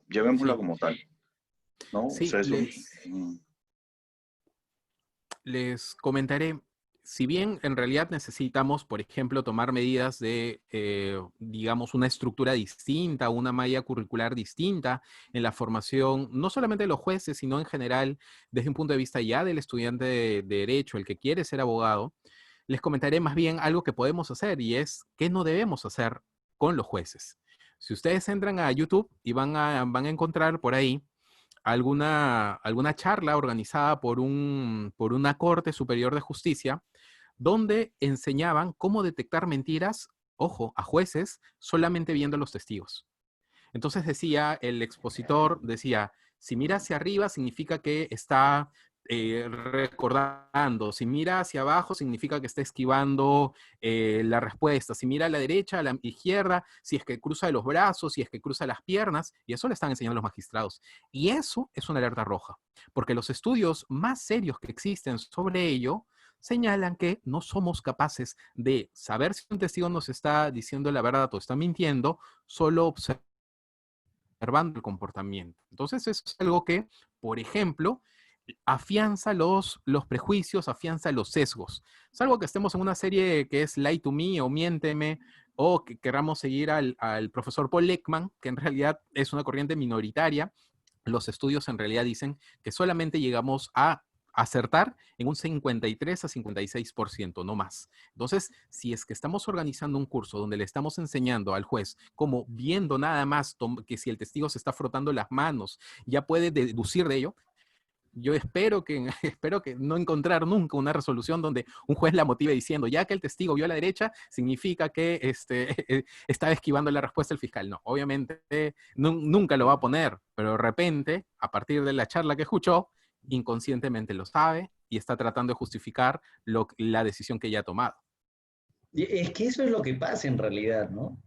Llevémosla Sí, como tal, ¿no? O sí, sea, les comentaré, si bien en realidad necesitamos, por ejemplo, tomar medidas de, digamos, una estructura distinta, una malla curricular distinta en la formación, no solamente de los jueces, sino en general, desde un punto de vista ya del estudiante de Derecho, el que quiere ser abogado, les comentaré más bien algo que podemos hacer y es qué no debemos hacer con los jueces. Si ustedes entran a YouTube y van a encontrar por ahí alguna charla organizada por una Corte Superior de Justicia, donde enseñaban cómo detectar mentiras, ojo, a jueces, solamente viendo a los testigos. Entonces decía, el expositor decía, si mira hacia arriba significa que está recordando, si mira hacia abajo significa que está esquivando la respuesta, si mira a la derecha, a la izquierda, si es que cruza los brazos, si es que cruza las piernas, y eso le están enseñando los magistrados. Y eso es una alerta roja, porque los estudios más serios que existen sobre ello señalan que no somos capaces de saber si un testigo nos está diciendo la verdad o está mintiendo, solo observando el comportamiento. Entonces, eso es algo que, por ejemplo, afianza los prejuicios, afianza los sesgos. Salvo que estemos en una serie que es Lie to Me o Miénteme, o que queramos seguir al profesor Paul Ekman, que en realidad es una corriente minoritaria. Los estudios en realidad dicen que solamente llegamos a acertar en un 53 a 56%, no más. Entonces, si es que estamos organizando un curso donde le estamos enseñando al juez como viendo nada más que si el testigo se está frotando las manos, ya puede deducir de ello, yo espero que no encontrar nunca una resolución donde un juez la motive diciendo, ya que el testigo vio a la derecha, significa que estaba esquivando la respuesta del fiscal. No, obviamente nunca lo va a poner, pero de repente, a partir de la charla que escuchó, inconscientemente lo sabe y está tratando de justificar la decisión que ya ha tomado. Es que eso es lo que pasa en realidad, ¿no?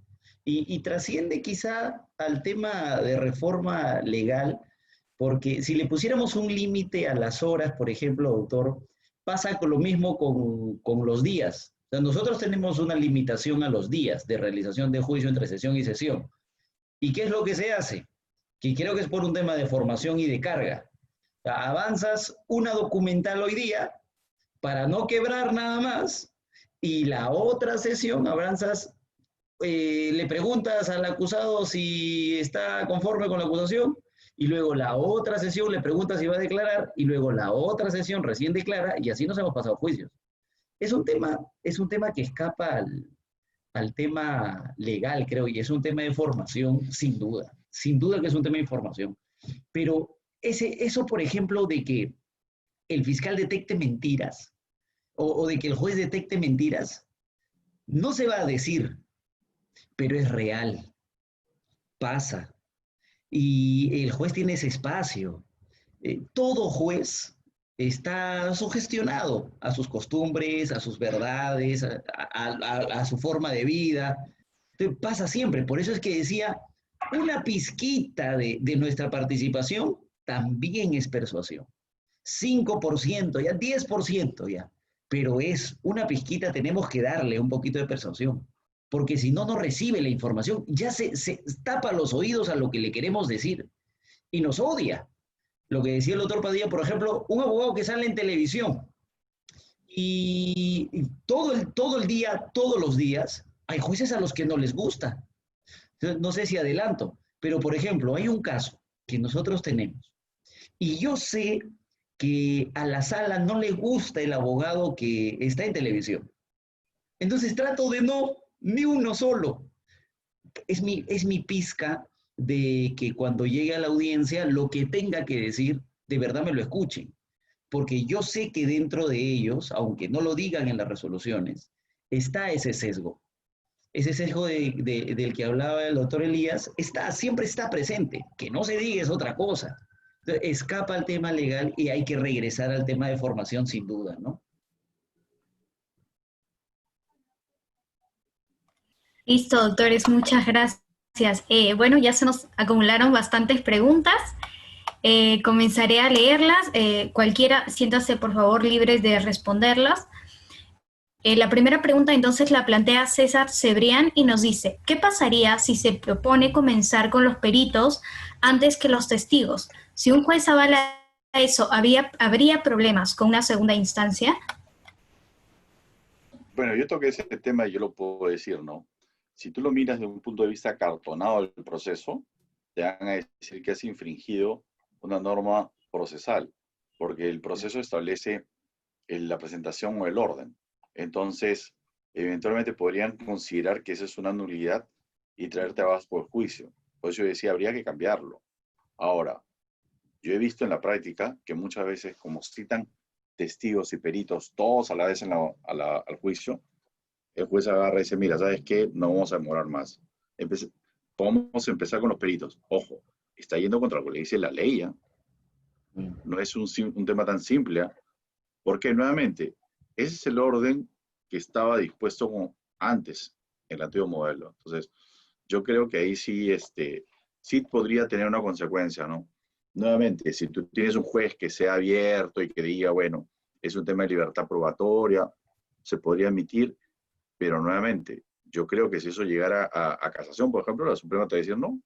Y trasciende quizá al tema de reforma legal, porque si le pusiéramos un límite a las horas, por ejemplo, doctor, pasa con lo mismo con los días. O sea, nosotros tenemos una limitación a los días de realización de juicio entre sesión y sesión. ¿Y qué es lo que se hace? Que creo que es por un tema de formación y de carga. O sea, avanzas una documental hoy día para no quebrar nada más y la otra sesión avanzas, le preguntas al acusado si está conforme con la acusación y luego la otra sesión le preguntas si va a declarar y luego la otra sesión recién declara y así nos hemos pasado juicios. Es un tema que escapa al tema legal, creo, y es un tema de formación, sin duda que es un tema de información. Pero eso, por ejemplo, de que el fiscal detecte mentiras o de que el juez detecte mentiras, no se va a decir, pero es real, pasa. Y el juez tiene ese espacio. Todo juez está sugestionado a sus costumbres, a sus verdades, a su forma de vida. Entonces, pasa siempre. Por eso es que decía, una pizquita de nuestra participación también es persuasión. 5%, ya 10% ya. Pero es una pizquita, tenemos que darle un poquito de persuasión. Porque si no, no recibe la información. Ya se tapa los oídos a lo que le queremos decir. Y nos odia. Lo que decía el doctor Padilla, por ejemplo, un abogado que sale en televisión y todo el día, todos los días, hay jueces a los que no les gusta. Entonces, no sé si adelanto, pero por ejemplo, hay un caso que nosotros tenemos y yo sé que a la sala no le gusta el abogado que está en televisión. Entonces trato de no, ni uno solo. Es mi pizca de que cuando llegue a la audiencia, lo que tenga que decir, de verdad me lo escuchen. Porque yo sé que dentro de ellos, aunque no lo digan en las resoluciones, está ese sesgo. Ese sesgo del que hablaba el doctor Elías, siempre está presente. Que no se diga es otra cosa. Entonces, escapa al tema legal y hay que regresar al tema de formación sin duda, ¿no? Listo, doctores, muchas gracias. Bueno, ya se nos acumularon bastantes preguntas. Comenzaré a leerlas. Cualquiera, siéntase por favor libres de responderlas. La primera pregunta entonces la plantea César Cebrián y nos dice, ¿qué pasaría si se propone comenzar con los peritos antes que los testigos? Si un juez avala eso, ¿habría problemas con una segunda instancia? Bueno, yo toqué ese tema y yo lo puedo decir, ¿no? Si tú lo miras de un punto de vista cartonado del proceso, te van a decir que has infringido una norma procesal, porque el proceso establece la presentación o el orden. Entonces, eventualmente podrían considerar que esa es una nulidad y traerte abajo por juicio. Por eso yo decía, habría que cambiarlo. Ahora, yo he visto en la práctica que muchas veces, como citan testigos y peritos todos a la vez al juicio, el juez agarra y dice, mira, ¿sabes qué? No vamos a demorar más. Vamos a empezar con los peritos. Ojo, está yendo contra lo que le dice la ley, ¿eh? No es un tema tan simple, ¿eh? Porque nuevamente, ese es el orden que estaba dispuesto antes, en el antiguo modelo. Entonces, yo creo que ahí sí, sí podría tener una consecuencia, ¿no? Nuevamente, si tú tienes un juez que sea abierto y que diga, bueno, es un tema de libertad probatoria, se podría admitir, pero nuevamente, yo creo que si eso llegara a casación, por ejemplo, la Suprema te va a decir, no,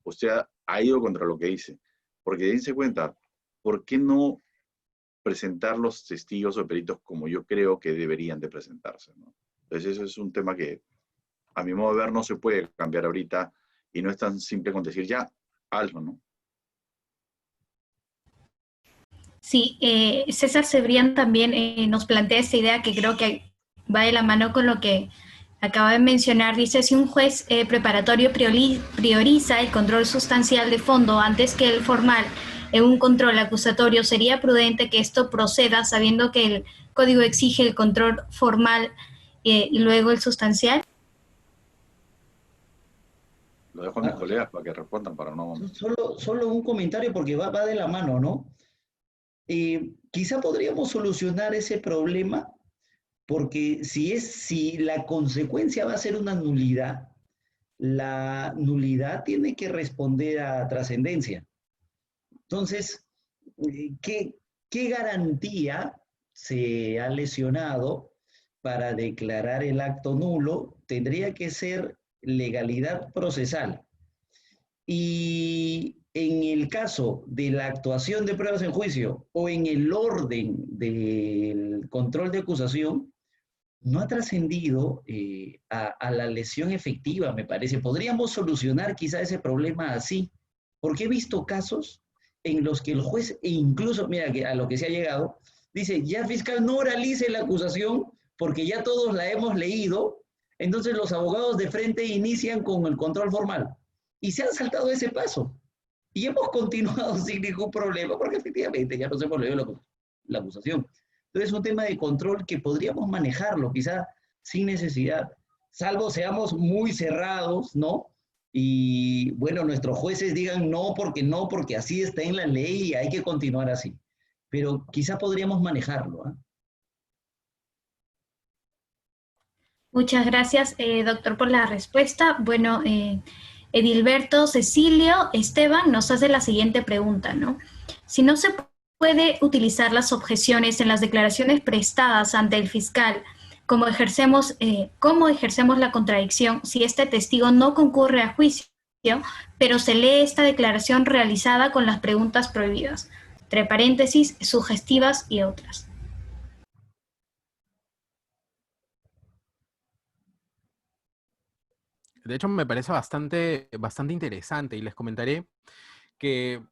usted ha ido contra lo que dice. Porque dense cuenta, ¿por qué no presentar los testigos o peritos como yo creo que deberían de presentarse, ¿no? Entonces, eso es un tema que, a mi modo de ver, no se puede cambiar ahorita y no es tan simple con decir, ya, hazlo, ¿no? Sí, César Cebrián también nos plantea esta idea que creo que va de la mano con lo que acaba de mencionar. Dice, si un juez preparatorio prioriza el control sustancial de fondo antes que el formal en un control acusatorio, ¿sería prudente que esto proceda sabiendo que el código exige el control formal y luego el sustancial? Lo dejo a mis colegas para que respondan, para no... Solo un comentario porque va de la mano, ¿no? Quizá podríamos solucionar ese problema porque si la consecuencia va a ser una nulidad, la nulidad tiene que responder a trascendencia. Entonces, ¿qué garantía se ha lesionado para declarar el acto nulo? Tendría que ser legalidad procesal. Y en el caso de la actuación de pruebas en juicio o en el orden del control de acusación, no ha trascendido a la lesión efectiva, me parece. Podríamos solucionar quizá ese problema así, porque he visto casos en los que el juez, e incluso, mira, que a lo que se ha llegado, dice, ya fiscal no oralice la acusación porque ya todos la hemos leído, entonces los abogados de frente inician con el control formal. Y se han saltado ese paso. Y hemos continuado sin ningún problema, porque efectivamente ya nos hemos leído la acusación. Entonces es un tema de control que podríamos manejarlo, quizá sin necesidad, salvo seamos muy cerrados, ¿no? Y bueno, nuestros jueces digan no, porque así está en la ley y hay que continuar así. Pero quizá podríamos manejarlo, ¿eh? Muchas gracias, doctor, por la respuesta. Bueno, Edilberto Cecilio Esteban nos hace la siguiente pregunta, ¿no? Si no se puede utilizar las objeciones en las declaraciones prestadas ante el fiscal, ¿cómo ejercemos la contradicción si este testigo no concurre a juicio, pero se lee esta declaración realizada con las preguntas prohibidas, entre paréntesis, sugestivas y otras? De hecho, me parece bastante interesante y les comentaré que,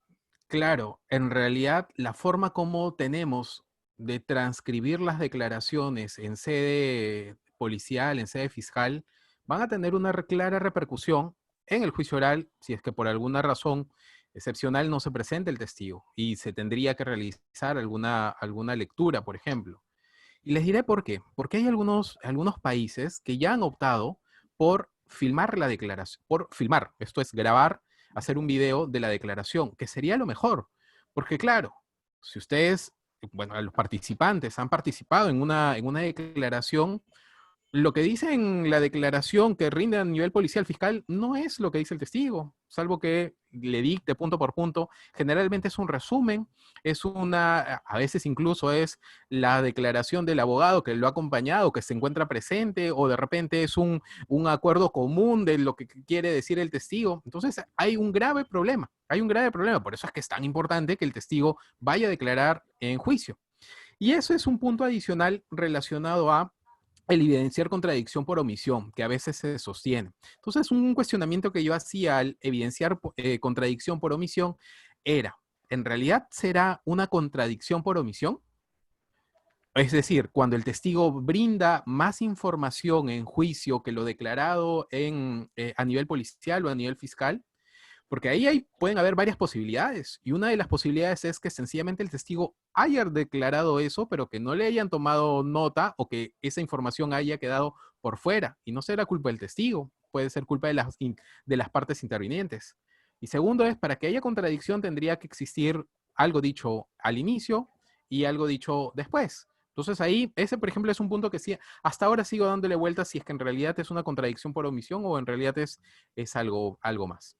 claro, en realidad la forma como tenemos de transcribir las declaraciones en sede policial, en sede fiscal, van a tener una clara repercusión en el juicio oral si es que por alguna razón excepcional no se presenta el testigo y se tendría que realizar alguna lectura, por ejemplo. Y les diré por qué. Porque hay algunos países que ya han optado por filmar la declaración, por filmar, esto es grabar, hacer un video de la declaración, que sería lo mejor. Porque claro, si ustedes, bueno, los participantes han participado en una declaración, lo que dice en la declaración que rinde a nivel policial fiscal no es lo que dice el testigo, salvo que le dicte punto por punto. Generalmente es un resumen, a veces incluso es la declaración del abogado que lo ha acompañado, que se encuentra presente, o de repente es un acuerdo común de lo que quiere decir el testigo. Entonces hay un grave problema, por eso es que es tan importante que el testigo vaya a declarar en juicio. Y eso es un punto adicional relacionado a el evidenciar contradicción por omisión, que a veces se sostiene. Entonces, un cuestionamiento que yo hacía al evidenciar contradicción por omisión era, ¿en realidad será una contradicción por omisión? Es decir, cuando el testigo brinda más información en juicio que lo declarado a nivel policial o a nivel fiscal, porque ahí pueden haber varias posibilidades, y una de las posibilidades es que sencillamente el testigo haya declarado eso, pero que no le hayan tomado nota o que esa información haya quedado por fuera, y no será culpa del testigo, puede ser culpa de las partes intervinientes. Y segundo es, para que haya contradicción tendría que existir algo dicho al inicio y algo dicho después. Entonces ahí, ese por ejemplo es un punto que sí, hasta ahora sigo dándole vueltas si es que en realidad es una contradicción por omisión o en realidad es algo más.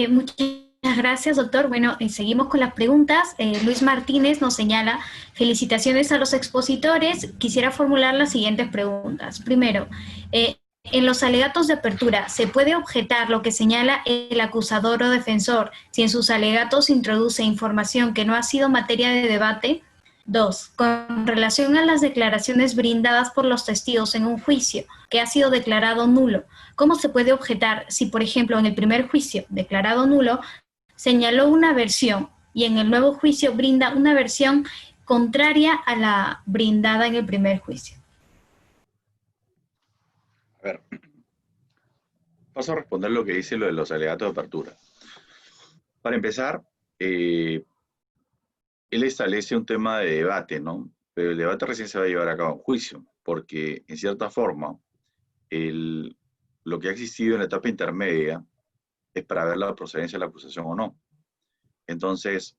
Muchas gracias, doctor. Bueno, seguimos con las preguntas. Luis Martínez nos señala, felicitaciones a los expositores. Quisiera formular las siguientes preguntas. Primero, en los alegatos de apertura, ¿se puede objetar lo que señala el acusador o defensor si en sus alegatos introduce información que no ha sido materia de debate? 2. Con relación a las declaraciones brindadas por los testigos en un juicio que ha sido declarado nulo, ¿cómo se puede objetar si, por ejemplo, en el primer juicio declarado nulo señaló una versión y en el nuevo juicio brinda una versión contraria a la brindada en el primer juicio? A ver, paso a responder lo que dice lo de los alegatos de apertura. Para empezar, él establece un tema de debate, ¿no? Pero el debate recién se va a llevar a cabo en juicio, porque en cierta forma, lo que ha existido en la etapa intermedia es para ver la procedencia de la acusación o no. Entonces,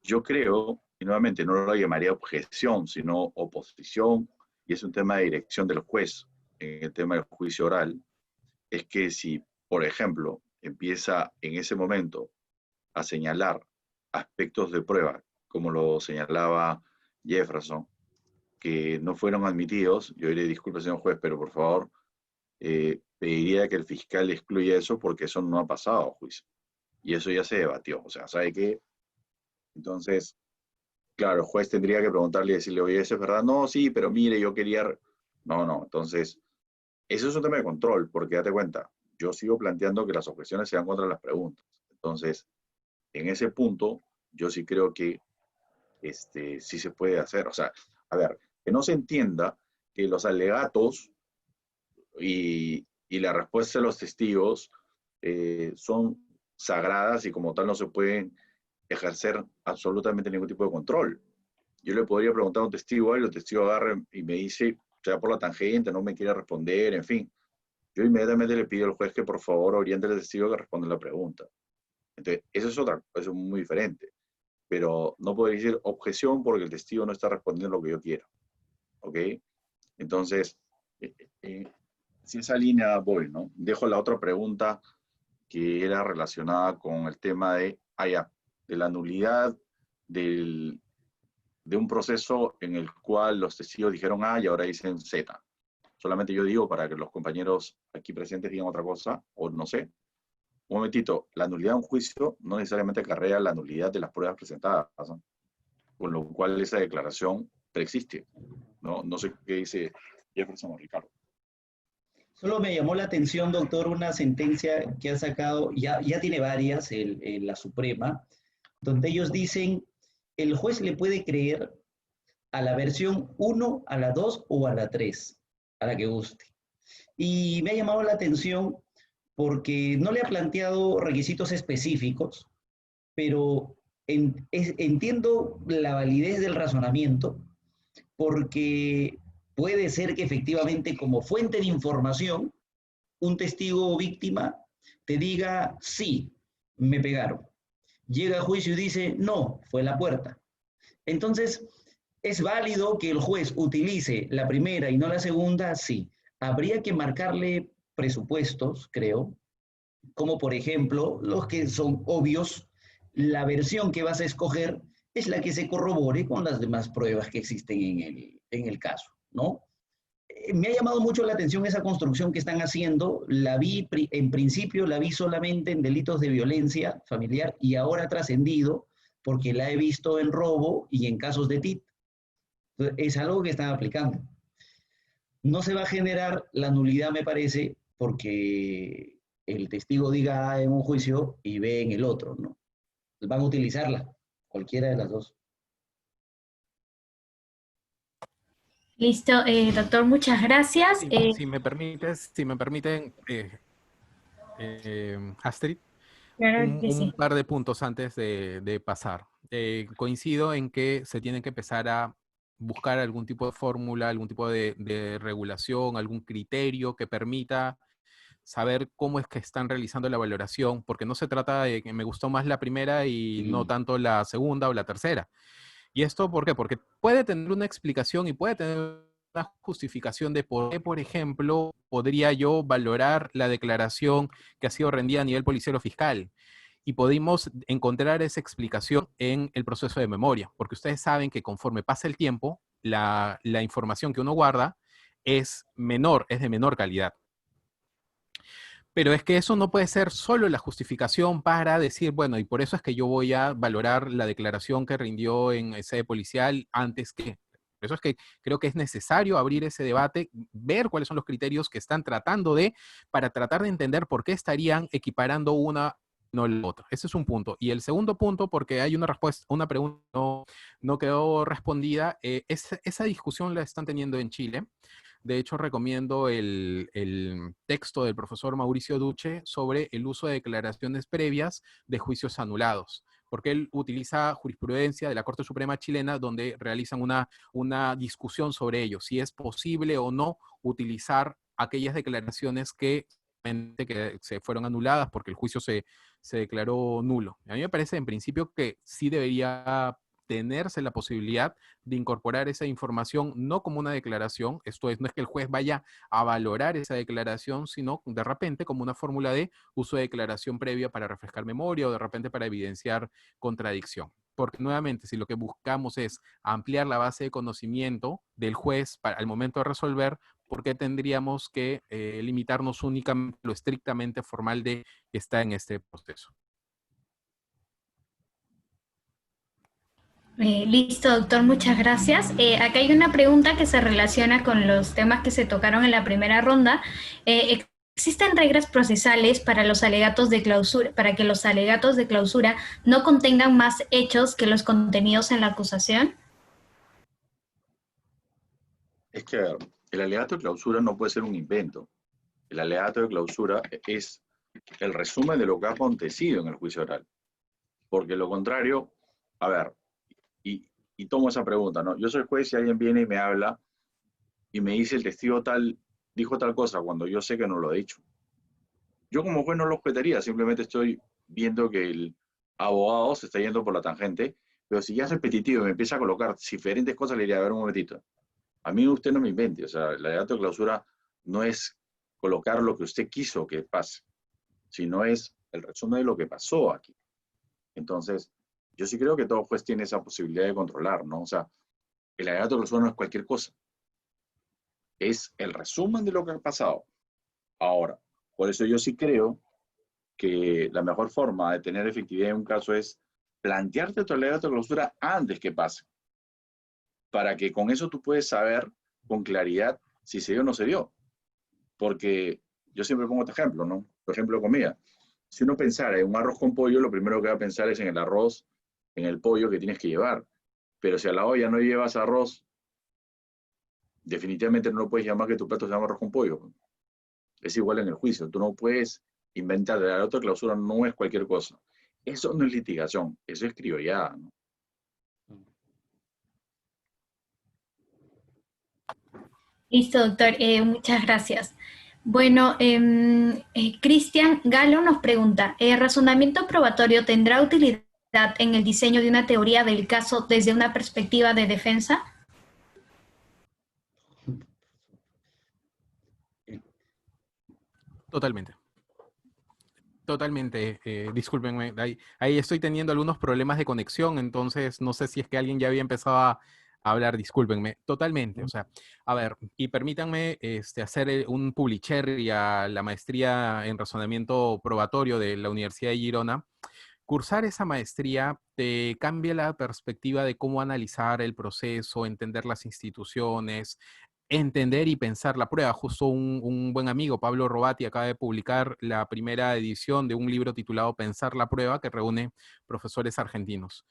yo creo, y nuevamente no lo llamaría objeción, sino oposición, y es un tema de dirección del juez en el tema del juicio oral, es que si, por ejemplo, empieza en ese momento a señalar aspectos de prueba, como lo señalaba Jefferson, que no fueron admitidos, yo diré, disculpe, señor juez, pero por favor, pediría que el fiscal excluya eso porque eso no ha pasado a juicio. Y eso ya se debatió. O sea, ¿sabe qué? Entonces, claro, el juez tendría que preguntarle y decirle, oye, ¿eso es verdad? No, sí, pero mire, yo quería... No, no. Entonces, eso es un tema de control, porque date cuenta, yo sigo planteando que las objeciones se dan contra las preguntas. Entonces, en ese punto, yo sí creo que sí se puede hacer. O sea, a ver, que no se entienda que los alegatos y la respuesta de los testigos son sagradas y como tal no se pueden ejercer absolutamente ningún tipo de control. Yo le podría preguntar a un testigo, y el testigo agarra y me dice, se va por la tangente, no me quiere responder, en fin. Yo inmediatamente le pido al juez que por favor oriente al testigo que responda la pregunta. Entonces, eso es muy diferente. Pero no puedo decir objeción porque el testigo no está respondiendo lo que yo quiero. ¿Ok? Entonces, si esa línea voy, ¿no? Dejo la otra pregunta que era relacionada con el tema de la nulidad de un proceso en el cual los testigos dijeron A y ahora dicen Z. Solamente yo digo para que los compañeros aquí presentes digan otra cosa, o no sé. Un momentito, la nulidad de un juicio no necesariamente acarrea la nulidad de las pruebas presentadas, ¿no? Con lo cual esa declaración preexiste. No sé qué dice Jefferson o Ricardo. Solo me llamó la atención, doctor, una sentencia que ha sacado, ya tiene varias, la Suprema, donde ellos dicen, el juez le puede creer a la versión 1, a la 2 o a la 3, a la que guste. Y me ha llamado la atención porque no le ha planteado requisitos específicos, pero entiendo la validez del razonamiento, porque puede ser que efectivamente como fuente de información, un testigo o víctima te diga, sí, me pegaron. Llega a juicio y dice, no, fue la puerta. Entonces, ¿es válido que el juez utilice la primera y no la segunda? Sí. Habría que marcarle presupuestos, creo, como por ejemplo, los que son obvios, la versión que vas a escoger es la que se corrobore con las demás pruebas que existen en el caso, ¿no? Me ha llamado mucho la atención esa construcción que están haciendo. La vi, en principio la vi solamente en delitos de violencia familiar y ahora ha trascendido porque la he visto en robo y en casos de TIT. Es algo que están aplicando. No se va a generar la nulidad, me parece, porque el testigo diga A en un juicio y B en el otro, ¿no? Van a utilizarla cualquiera de las dos. Listo, doctor, muchas gracias. Si me permiten, Astrid, Claro que un sí. par de puntos antes de pasar. Coincido en que se tiene que empezar a buscar algún tipo de fórmula, algún tipo de regulación, algún criterio que permita saber cómo es que están realizando la valoración, porque no se trata de que me gustó más la primera y no tanto la segunda o la tercera. ¿Y esto por qué? Porque puede tener una explicación y puede tener una justificación de por qué, por ejemplo, podría yo valorar la declaración que ha sido rendida a nivel policial o fiscal. Y pudimos encontrar esa explicación en el proceso de memoria, porque ustedes saben que conforme pasa el tiempo, la información que uno guarda es menor, es de menor calidad. Pero es que eso no puede ser solo la justificación para decir, bueno, y por eso es que yo voy a valorar la declaración que rindió en sede policial antes que. Por eso es que creo que es necesario abrir ese debate, ver cuáles son los criterios que están tratando para tratar de entender por qué estarían equiparando una no la otra. Ese es un punto. Y el segundo punto, porque hay una respuesta, una pregunta no quedó respondida, esa discusión la están teniendo en Chile. De hecho, recomiendo el texto del profesor Mauricio Duche sobre el uso de declaraciones previas de juicios anulados, porque él utiliza jurisprudencia de la Corte Suprema chilena donde realizan una discusión sobre ello, si es posible o no utilizar aquellas declaraciones que se fueron anuladas porque el juicio se declaró nulo. A mí me parece en principio que sí debería tenerse la posibilidad de incorporar esa información no como una declaración, esto es, no es que el juez vaya a valorar esa declaración, sino de repente como una fórmula de uso de declaración previa para refrescar memoria o de repente para evidenciar contradicción. Porque nuevamente, si lo que buscamos es ampliar la base de conocimiento del juez al momento de resolver, ¿por qué tendríamos que limitarnos únicamente a lo estrictamente formal de que está en este proceso? Listo, doctor, muchas gracias. Acá hay una pregunta que se relaciona con los temas que se tocaron en la primera ronda. ¿Existen reglas procesales para los alegatos de clausura, para que los alegatos de clausura no contengan más hechos que los contenidos en la acusación? Es que, a ver, el alegato de clausura no puede ser un invento. El alegato de clausura es el resumen de lo que ha acontecido en el juicio oral. Porque lo contrario, a ver, y tomo esa pregunta, ¿no? Yo soy juez y alguien viene y me habla y me dice el testigo tal, dijo tal cosa cuando yo sé que no lo he dicho. Yo como juez no lo objetaría, simplemente estoy viendo que el abogado se está yendo por la tangente, pero si ya es repetitivo y me empieza a colocar diferentes cosas, le diría, a ver un momentito, a mí usted no me invente, o sea, el alegato de clausura no es colocar lo que usted quiso que pase, sino es el resumen de lo que pasó aquí. Entonces, yo sí creo que todo juez tiene esa posibilidad de controlar, ¿no? O sea, el alegato de clausura no es cualquier cosa, es el resumen de lo que ha pasado. Ahora, por eso yo sí creo que la mejor forma de tener efectividad en un caso es plantearte tu alegato de clausura antes que pase, para que con eso tú puedes saber con claridad si se dio o no se dio. Porque yo siempre pongo este ejemplo, ¿no? Por ejemplo, comida. Si uno pensara en un arroz con pollo, lo primero que va a pensar es en el arroz, en el pollo que tienes que llevar. Pero si a la olla no llevas arroz, definitivamente no lo puedes llamar que tu plato se llama arroz con pollo. Es igual en el juicio. Tú no puedes inventar. La otra clausura no es cualquier cosa. Eso no es litigación, eso es criollada, ¿no? Listo, doctor, muchas gracias. Bueno, Cristian Galo nos pregunta, ¿el razonamiento probatorio tendrá utilidad en el diseño de una teoría del caso desde una perspectiva de defensa? Totalmente. Totalmente, discúlpenme, ahí estoy teniendo algunos problemas de conexión, entonces no sé si es que alguien ya había empezado a hablar, discúlpenme, totalmente, o sea, a ver, y permítanme hacer un publicherry a la maestría en razonamiento probatorio de la Universidad de Girona. Cursar esa maestría te cambia la perspectiva de cómo analizar el proceso, entender las instituciones, entender y pensar la prueba. Justo un buen amigo, Pablo Robati, acaba de publicar la primera edición de un libro titulado Pensar la prueba, que reúne profesores argentinos.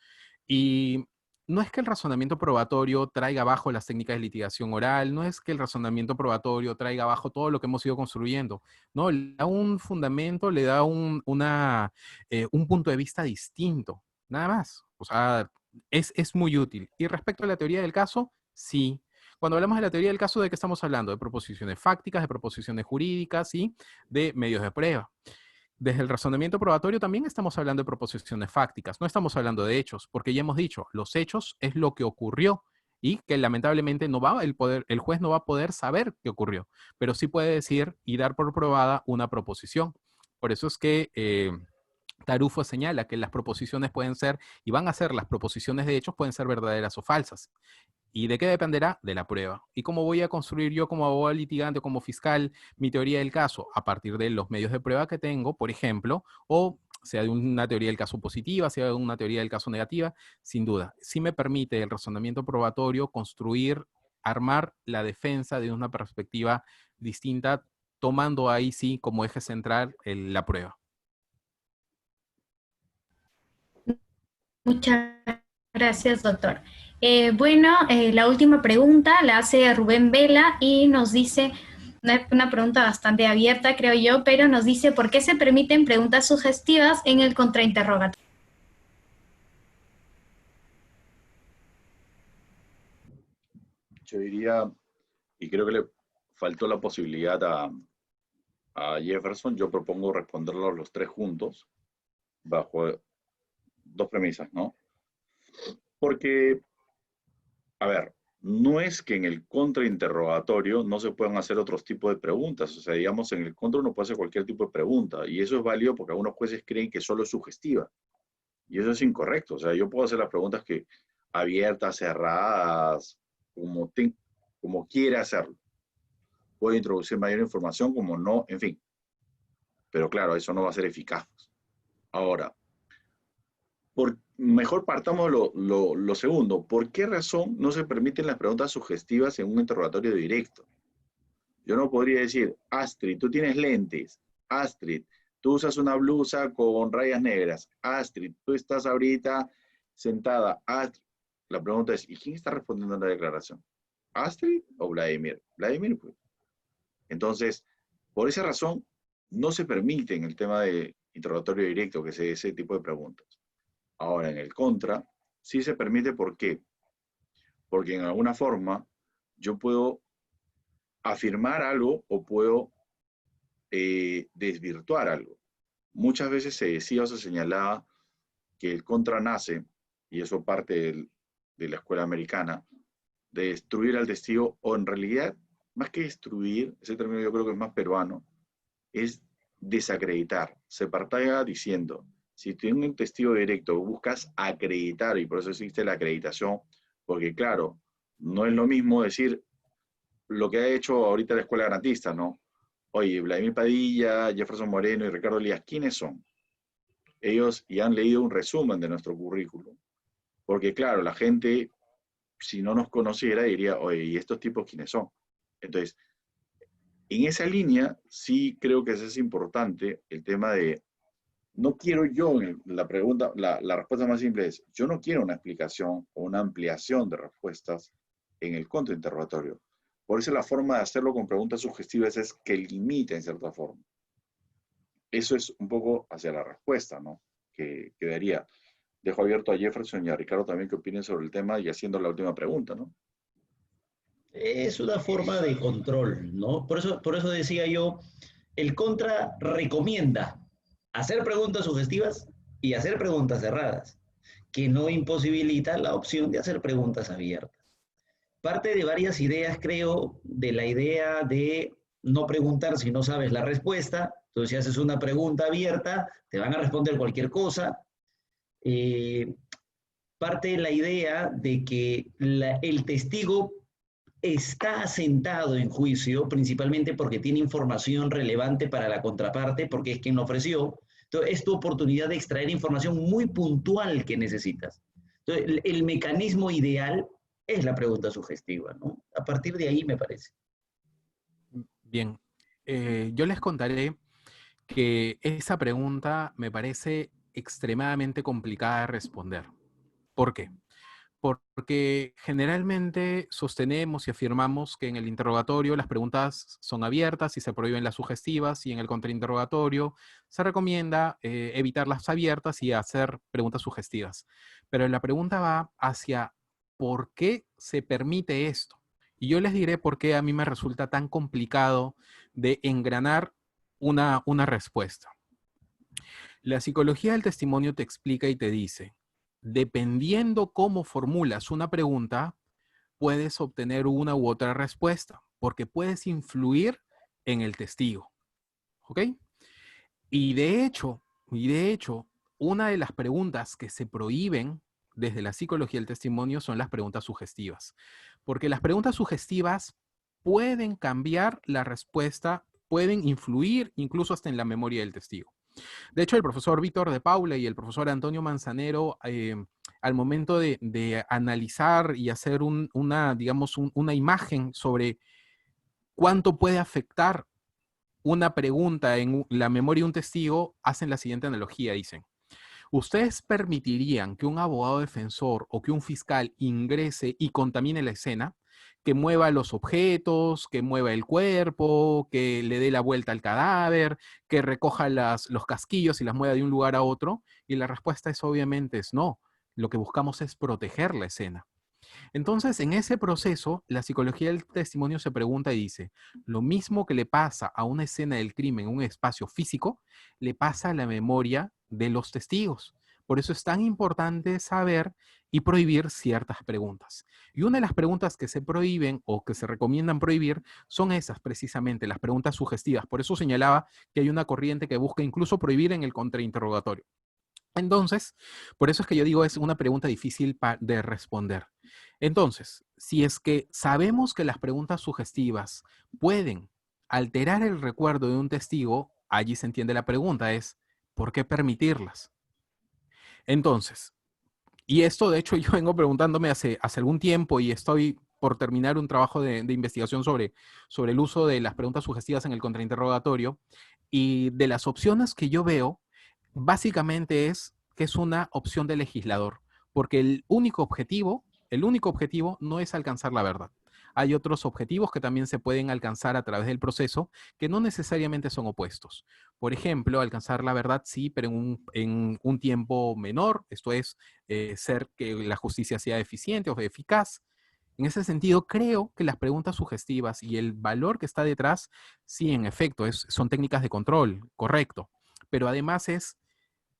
Y no es que el razonamiento probatorio traiga abajo las técnicas de litigación oral, no es que el razonamiento probatorio traiga abajo todo lo que hemos ido construyendo. No, le da un fundamento, le da un punto de vista distinto, nada más. O sea, es muy útil. Y respecto a la teoría del caso, sí. Cuando hablamos de la teoría del caso, ¿de qué estamos hablando? De proposiciones fácticas, de proposiciones jurídicas y de medios de prueba. Desde el razonamiento probatorio también estamos hablando de proposiciones fácticas, no estamos hablando de hechos, porque ya hemos dicho, los hechos es lo que ocurrió y que lamentablemente el juez no va a poder saber qué ocurrió, pero sí puede decir y dar por probada una proposición. Por eso es que Tarufo señala que las proposiciones pueden ser, y van a ser las proposiciones de hechos, pueden ser verdaderas o falsas. ¿Y de qué dependerá? De la prueba. ¿Y cómo voy a construir yo como abogado litigante, como fiscal, mi teoría del caso? A partir de los medios de prueba que tengo, por ejemplo, o sea de una teoría del caso positiva, sea de una teoría del caso negativa, sin duda. Sí me permite el razonamiento probatorio construir, armar la defensa de una perspectiva distinta, tomando ahí sí como eje central la prueba. Muchas gracias, doctor. La última pregunta la hace Rubén Vela y nos dice, una pregunta bastante abierta, creo yo, pero nos dice, ¿por qué se permiten preguntas sugestivas en el contrainterrogatorio? Yo diría, y creo que le faltó la posibilidad a Jefferson, yo propongo responderlos los tres juntos, bajo dos premisas, ¿no? Porque, a ver, no es que en el contrainterrogatorio no se puedan hacer otros tipos de preguntas. O sea, digamos, en el contra uno puede hacer cualquier tipo de pregunta. Y eso es válido porque algunos jueces creen que solo es sugestiva. Y eso es incorrecto. O sea, yo puedo hacer las preguntas que abiertas, cerradas, como quiera hacerlo. Puedo introducir mayor información, como no, en fin. Pero claro, eso no va a ser eficaz. Ahora, mejor partamos lo segundo. ¿Por qué razón no se permiten las preguntas sugestivas en un interrogatorio directo? Yo no podría decir, Astrid, tú tienes lentes. Astrid, tú usas una blusa con rayas negras. Astrid, tú estás ahorita sentada. Astrid. La pregunta es, ¿y quién está respondiendo a la declaración? ¿Astrid o Vladimir? Vladimir, pues. Entonces, por esa razón, no se permite en el tema de interrogatorio directo que sea ese tipo de preguntas. Ahora, en el contra, sí se permite. ¿Por qué? Porque en alguna forma yo puedo afirmar algo o puedo desvirtuar algo. Muchas veces se decía o se señalaba que el contra nace, y eso parte de la escuela americana, de destruir al testigo, o en realidad, más que destruir, ese término yo creo que es más peruano, es desacreditar. Se partía diciendo, si tienes un testigo directo, buscas acreditar, y por eso existe la acreditación, porque claro, no es lo mismo decir lo que ha hecho ahorita la escuela garantista, ¿no? Oye, Vladimir Padilla, Jefferson Moreno y Ricardo Elías, ¿quiénes son? Ellos ya han leído un resumen de nuestro currículum, porque claro, la gente, si no nos conociera, diría, oye, ¿y estos tipos quiénes son? Entonces, en esa línea, sí creo que eso es importante, el tema de, no quiero yo, la pregunta, la respuesta más simple es, yo no quiero una explicación o una ampliación de respuestas en el contrainterrogatorio. Por eso la forma de hacerlo con preguntas sugestivas es que limita en cierta forma. Eso es un poco hacia la respuesta, ¿no? Que daría. Dejo abierto a Jefferson y a Ricardo también que opinen sobre el tema y haciendo la última pregunta, ¿no? Es una forma de control, ¿no? Por eso decía yo, el contra recomienda hacer preguntas sugestivas y hacer preguntas cerradas, que no imposibilita la opción de hacer preguntas abiertas. Parte de varias ideas, creo, de la idea de no preguntar si no sabes la respuesta. Entonces, si haces una pregunta abierta, te van a responder cualquier cosa. Parte de la idea de que el testigo está sentado en juicio, principalmente porque tiene información relevante para la contraparte, porque es quien lo ofreció. Entonces, es tu oportunidad de extraer información muy puntual que necesitas. Entonces, el mecanismo ideal es la pregunta sugestiva, ¿no? A partir de ahí me parece. Bien, yo les contaré que esa pregunta me parece extremadamente complicada de responder. ¿Por qué? Porque generalmente sostenemos y afirmamos que en el interrogatorio las preguntas son abiertas y se prohíben las sugestivas, y en el contrainterrogatorio se recomienda evitar las abiertas y hacer preguntas sugestivas. Pero la pregunta va hacia ¿por qué se permite esto? Y yo les diré por qué a mí me resulta tan complicado de engranar una respuesta. La psicología del testimonio te explica y te dice, dependiendo cómo formulas una pregunta, puedes obtener una u otra respuesta, porque puedes influir en el testigo. ¿Ok? Y de hecho, una de las preguntas que se prohíben desde la psicología del testimonio son las preguntas sugestivas, porque las preguntas sugestivas pueden cambiar la respuesta, pueden influir incluso hasta en la memoria del testigo. De hecho, el profesor Víctor de Paula y el profesor Antonio Manzanero, al momento de analizar y hacer una imagen sobre cuánto puede afectar una pregunta en la memoria de un testigo, hacen la siguiente analogía, dicen. ¿Ustedes permitirían que un abogado defensor o que un fiscal ingrese y contamine la escena? Que mueva los objetos, que mueva el cuerpo, que le dé la vuelta al cadáver, que recoja los casquillos y las mueva de un lugar a otro. Y la respuesta es obviamente es no. Lo que buscamos es proteger la escena. Entonces, en ese proceso, la psicología del testimonio se pregunta y dice, lo mismo que le pasa a una escena del crimen en un espacio físico, le pasa a la memoria de los testigos. Por eso es tan importante saber y prohibir ciertas preguntas. Y una de las preguntas que se prohíben o que se recomiendan prohibir son esas, precisamente, las preguntas sugestivas. Por eso señalaba que hay una corriente que busca incluso prohibir en el contrainterrogatorio. Entonces, por eso es que yo digo es una pregunta difícil de responder. Entonces, si es que sabemos que las preguntas sugestivas pueden alterar el recuerdo de un testigo, allí se entiende la pregunta, es ¿por qué permitirlas? Entonces, y esto de hecho yo vengo preguntándome hace algún tiempo y estoy por terminar un trabajo de investigación sobre el uso de las preguntas sugestivas en el contrainterrogatorio, y de las opciones que yo veo, básicamente es que es una opción del legislador, porque el único objetivo no es alcanzar la verdad. Hay otros objetivos que también se pueden alcanzar a través del proceso que no necesariamente son opuestos. Por ejemplo, alcanzar la verdad sí, pero en un tiempo menor, esto es, ser que la justicia sea eficiente o eficaz. En ese sentido, creo que las preguntas sugestivas y el valor que está detrás, sí, en efecto, son técnicas de control, correcto, pero además es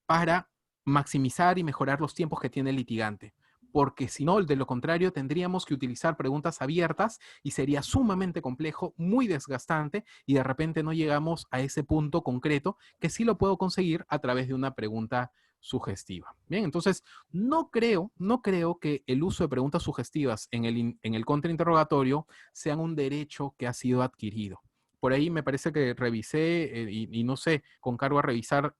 para maximizar y mejorar los tiempos que tiene el litigante. Porque si no, de lo contrario, tendríamos que utilizar preguntas abiertas y sería sumamente complejo, muy desgastante, y de repente no llegamos a ese punto concreto que sí lo puedo conseguir a través de una pregunta sugestiva. Bien, entonces no creo que el uso de preguntas sugestivas en el contrainterrogatorio sean un derecho que ha sido adquirido. Por ahí me parece que revisé, y no sé, con cargo a revisar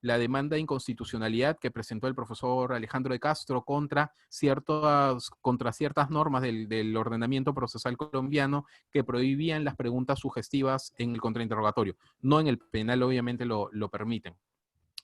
la demanda de inconstitucionalidad que presentó el profesor Alejandro de Castro contra ciertas normas del ordenamiento procesal colombiano que prohibían las preguntas sugestivas en el contrainterrogatorio. No en el penal, obviamente lo permiten.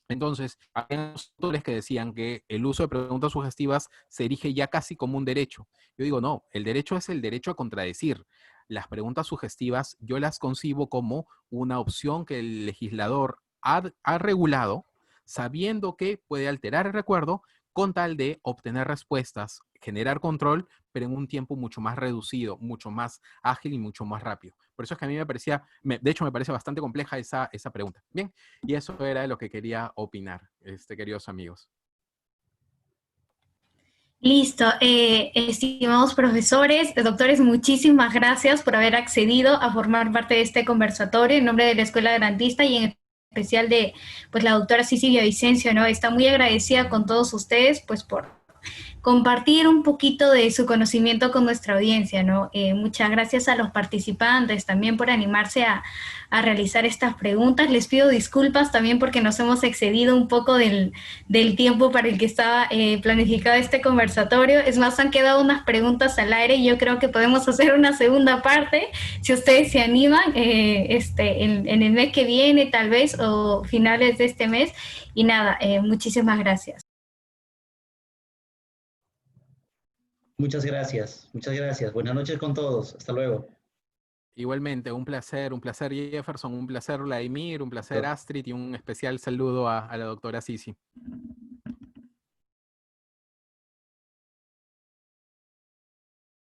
Entonces, había autores que decían que el uso de preguntas sugestivas se erige ya casi como un derecho. Yo digo, no, el derecho es el derecho a contradecir. Las preguntas sugestivas yo las concibo como una opción que el legislador ha regulado, sabiendo que puede alterar el recuerdo con tal de obtener respuestas, generar control, pero en un tiempo mucho más reducido, mucho más ágil y mucho más rápido. Por eso es que a mí de hecho me parece bastante compleja esa pregunta. Bien, y eso era lo que quería opinar, queridos amigos. Listo. Estimados profesores, doctores, muchísimas gracias por haber accedido a formar parte de este conversatorio en nombre de la Escuela Garantista y en especial de pues la doctora Cici Villavicencio, ¿no? Está muy agradecida con todos ustedes pues por compartir un poquito de su conocimiento con nuestra audiencia, ¿no? Muchas gracias a los participantes también por animarse a realizar estas preguntas. Les pido disculpas también porque nos hemos excedido un poco del tiempo para el que estaba planificado este conversatorio. Es más, han quedado unas preguntas al aire y yo creo que podemos hacer una segunda parte, si ustedes se animan, en el mes que viene tal vez, o finales de este mes. Y nada, muchísimas gracias. Muchas gracias, muchas gracias. Buenas noches con todos. Hasta luego. Igualmente, un placer Jefferson, un placer Vladimir, un placer Doctor. Astrid y un especial saludo a la doctora Sisi.